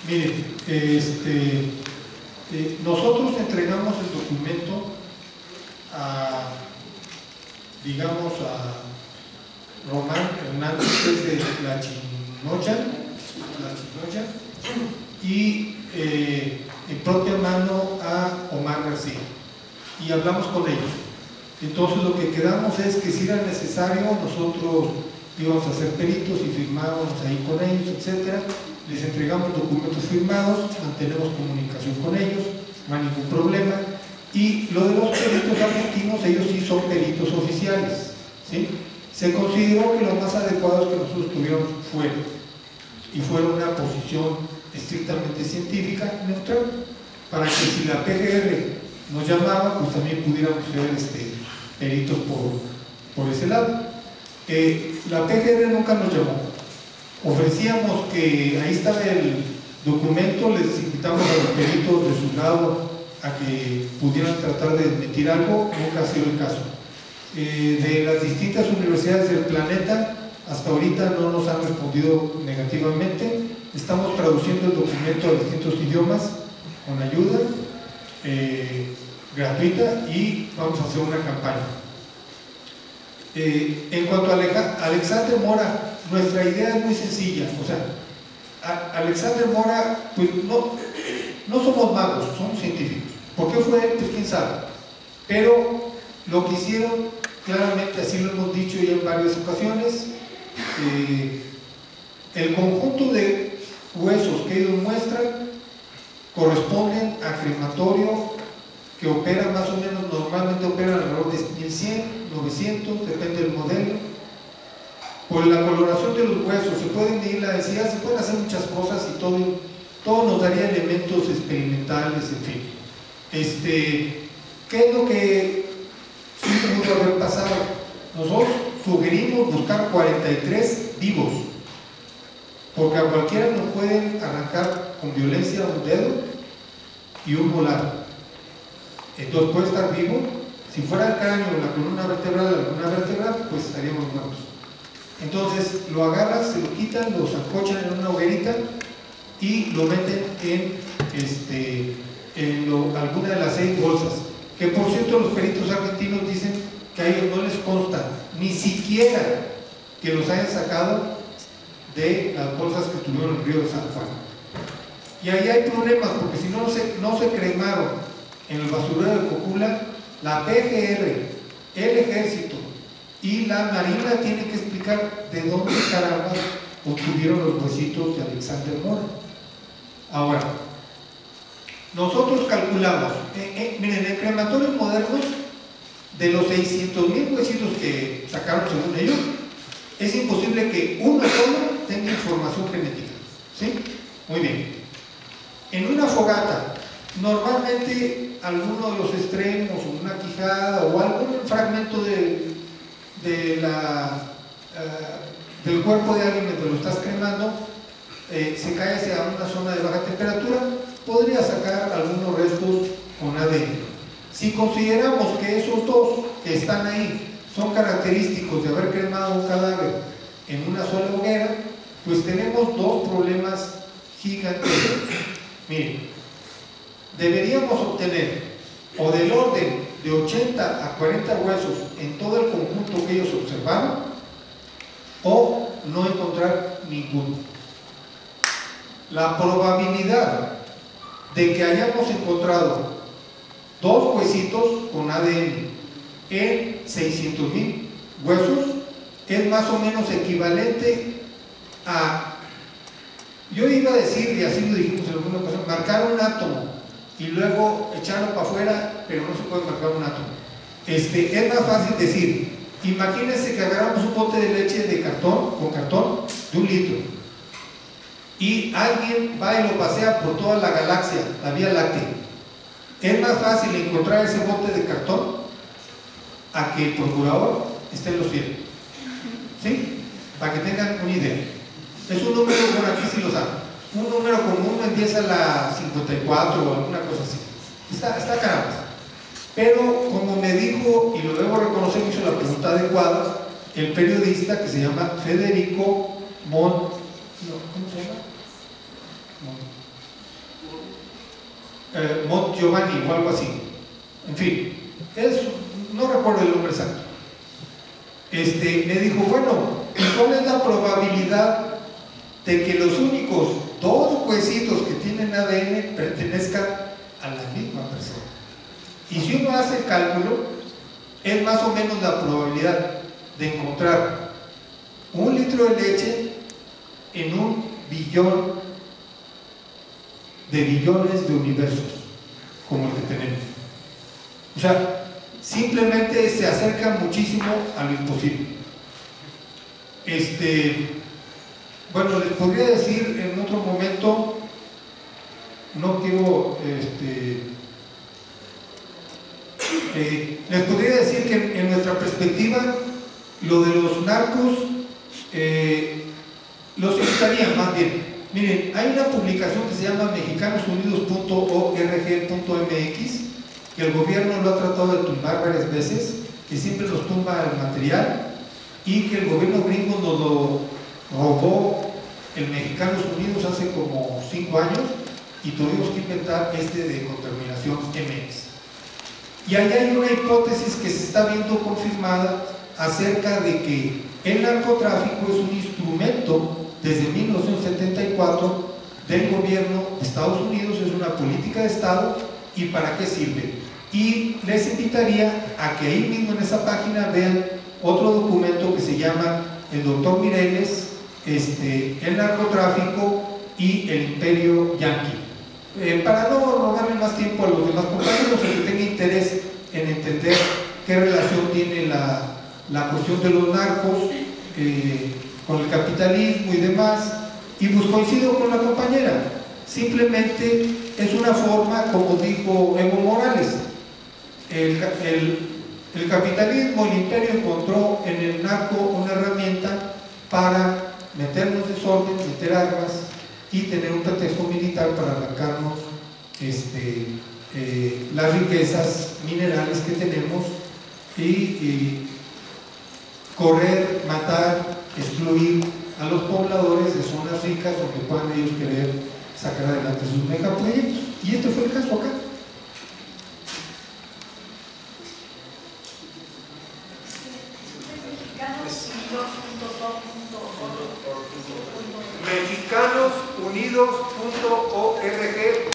Miren, nosotros entregamos el documento a Román Hernández, que es de La Chinoya, y en propia mano a Omar García, y hablamos con ellos. Entonces lo que quedamos es que si era necesario, nosotros íbamos a ser peritos y firmábamos ahí con ellos, etcétera. Les entregamos documentos firmados, mantenemos comunicación con ellos, no hay ningún problema. Y lo de los peritos argentinos, ellos sí son peritos oficiales, ¿sí? Se consideró que lo más adecuado es que nosotros tuviéramos fuera, y fuera una posición estrictamente científica, neutral, para que si la PGR nos llamaba, pues también pudiéramos ser peritos por ese lado. La PGR nunca nos llamó. Ofrecíamos que ahí estaba el documento, les invitamos a los peritos de su lado a que pudieran tratar de desmentir algo, nunca ha sido el caso. De las distintas universidades del planeta, hasta ahorita no nos han respondido negativamente. Estamos traduciendo el documento a distintos idiomas con ayuda gratuita y vamos a hacer una campaña. En cuanto a Alexander Mora, nuestra idea es muy sencilla. O sea, Alexander Mora, pues no somos magos, somos científicos. ¿Por qué fue él? Pues quién sabe. Pero lo que hicieron, claramente, así lo hemos dicho ya en varias ocasiones, el conjunto de huesos que ellos muestran corresponden a crematorio que opera más o menos, normalmente opera alrededor de 1100, 900, depende del modelo. Por la coloración de los huesos se pueden medir la densidad, se pueden hacer muchas cosas y todo todo nos daría elementos experimentales, en fin. ¿Qué es lo que sí pudo haber pasado? Nosotros sugerimos buscar 43 vivos, porque a cualquiera nos pueden arrancar con violencia un dedo y un molar. Entonces puede estar vivo. Si fuera el cráneo o la columna vertebral, alguna vértebra, pues estaríamos muertos. Entonces lo agarran, se lo quitan, lo sancochan en una hoguerita y lo meten en alguna de las 6 bolsas, que por cierto los peritos argentinos dicen que a ellos no les consta ni siquiera que los hayan sacado de las bolsas que estuvieron en el río de San Juan. Y ahí hay problemas, porque si no se cremaron en el basurero de Cocula, la PGR, el Ejército y la Marina tienen que explicar de dónde caramba obtuvieron los huesitos de Alexander Mora. Ahora, nosotros calculamos, miren, en crematorios modernos, de los 600,000 huesitos que sacaron según ellos, es imposible que uno solo tenga información genética. ¿Sí? Muy bien. En una fogata, normalmente alguno de los extremos, una quijada o algún fragmento del cuerpo de alguien mientras lo estás cremando se cae hacia una zona de baja temperatura, podría sacar algunos restos con ADN. Si consideramos que esos dos que están ahí son característicos de haber cremado un cadáver en una sola hoguera, pues tenemos dos problemas gigantescos. Miren, deberíamos obtener o del orden de 80 a 40 huesos en todo el conjunto que ellos observaron, o no encontrar ninguno. La probabilidad de que hayamos encontrado 2 huesitos con ADN en 600,000 huesos es más o menos equivalente a, yo iba a decir, y así lo dijimos en alguna ocasión, marcar un átomo y luego echarlo para afuera, pero no se puede marcar un átomo. Es más fácil decir, imagínense que agarramos un bote de leche de cartón, con cartón de 1 litro, y alguien va y lo pasea por toda la galaxia, la Vía Láctea. Es más fácil encontrar ese bote de cartón a que el procurador esté en los cielos. ¿Sí? Para que tengan una idea. Es un número, bueno, aquí sí lo saben, un número como 1 en 10 a la 54 o alguna cosa así. Está caramba. Pero como me dijo, y lo debo reconocer, hizo la pregunta adecuada, el periodista que se llama Federico ¿cómo se llama? Mont Giovanni o algo así. En fin, no recuerdo el nombre exacto. Me dijo, bueno, ¿cuál es la probabilidad de que los únicos 2 huesitos que tienen ADN pertenezcan a la misma persona? Y si uno hace el cálculo, es más o menos la probabilidad de encontrar 1 litro de leche en 1 billón de billones de universos como el que tenemos. O sea, simplemente se acerca muchísimo a lo imposible. Bueno, les podría decir en otro momento, no quiero les podría decir que en nuestra perspectiva lo de los narcos los invitaría más bien. Miren, hay una publicación que se llama mexicanosunidos.org.mx, que el gobierno lo ha tratado de tumbar varias veces, que siempre nos tumba el material, y que el gobierno gringo nos lo robó el Mexicanos Unidos hace como 5 años, y tuvimos que inventar de contaminación MX. Y ahí hay una hipótesis que se está viendo confirmada acerca de que el narcotráfico es un instrumento desde 1974 del gobierno de Estados Unidos, es una política de Estado. ¿Y para qué sirve? Y les invitaría a que ahí mismo en esa página vean otro documento que se llama El Doctor Mireles, el narcotráfico y el imperio yanqui. Para no robarle más tiempo a los demás compañeros, el que tenga interés en entender qué relación tiene la cuestión de los narcos con el capitalismo y demás, y pues coincido con la compañera. simplemente es una forma, como dijo Evo Morales, el capitalismo, el imperio encontró en el narco una herramienta para meternos desorden, meter armas y tener un pretexto militar para arrancarnos las riquezas minerales que tenemos y correr, matar, excluir a los pobladores de zonas ricas donde puedan ellos querer sacar adelante sus megaproyectos. Y este fue el caso acá. mexicanosunidos.org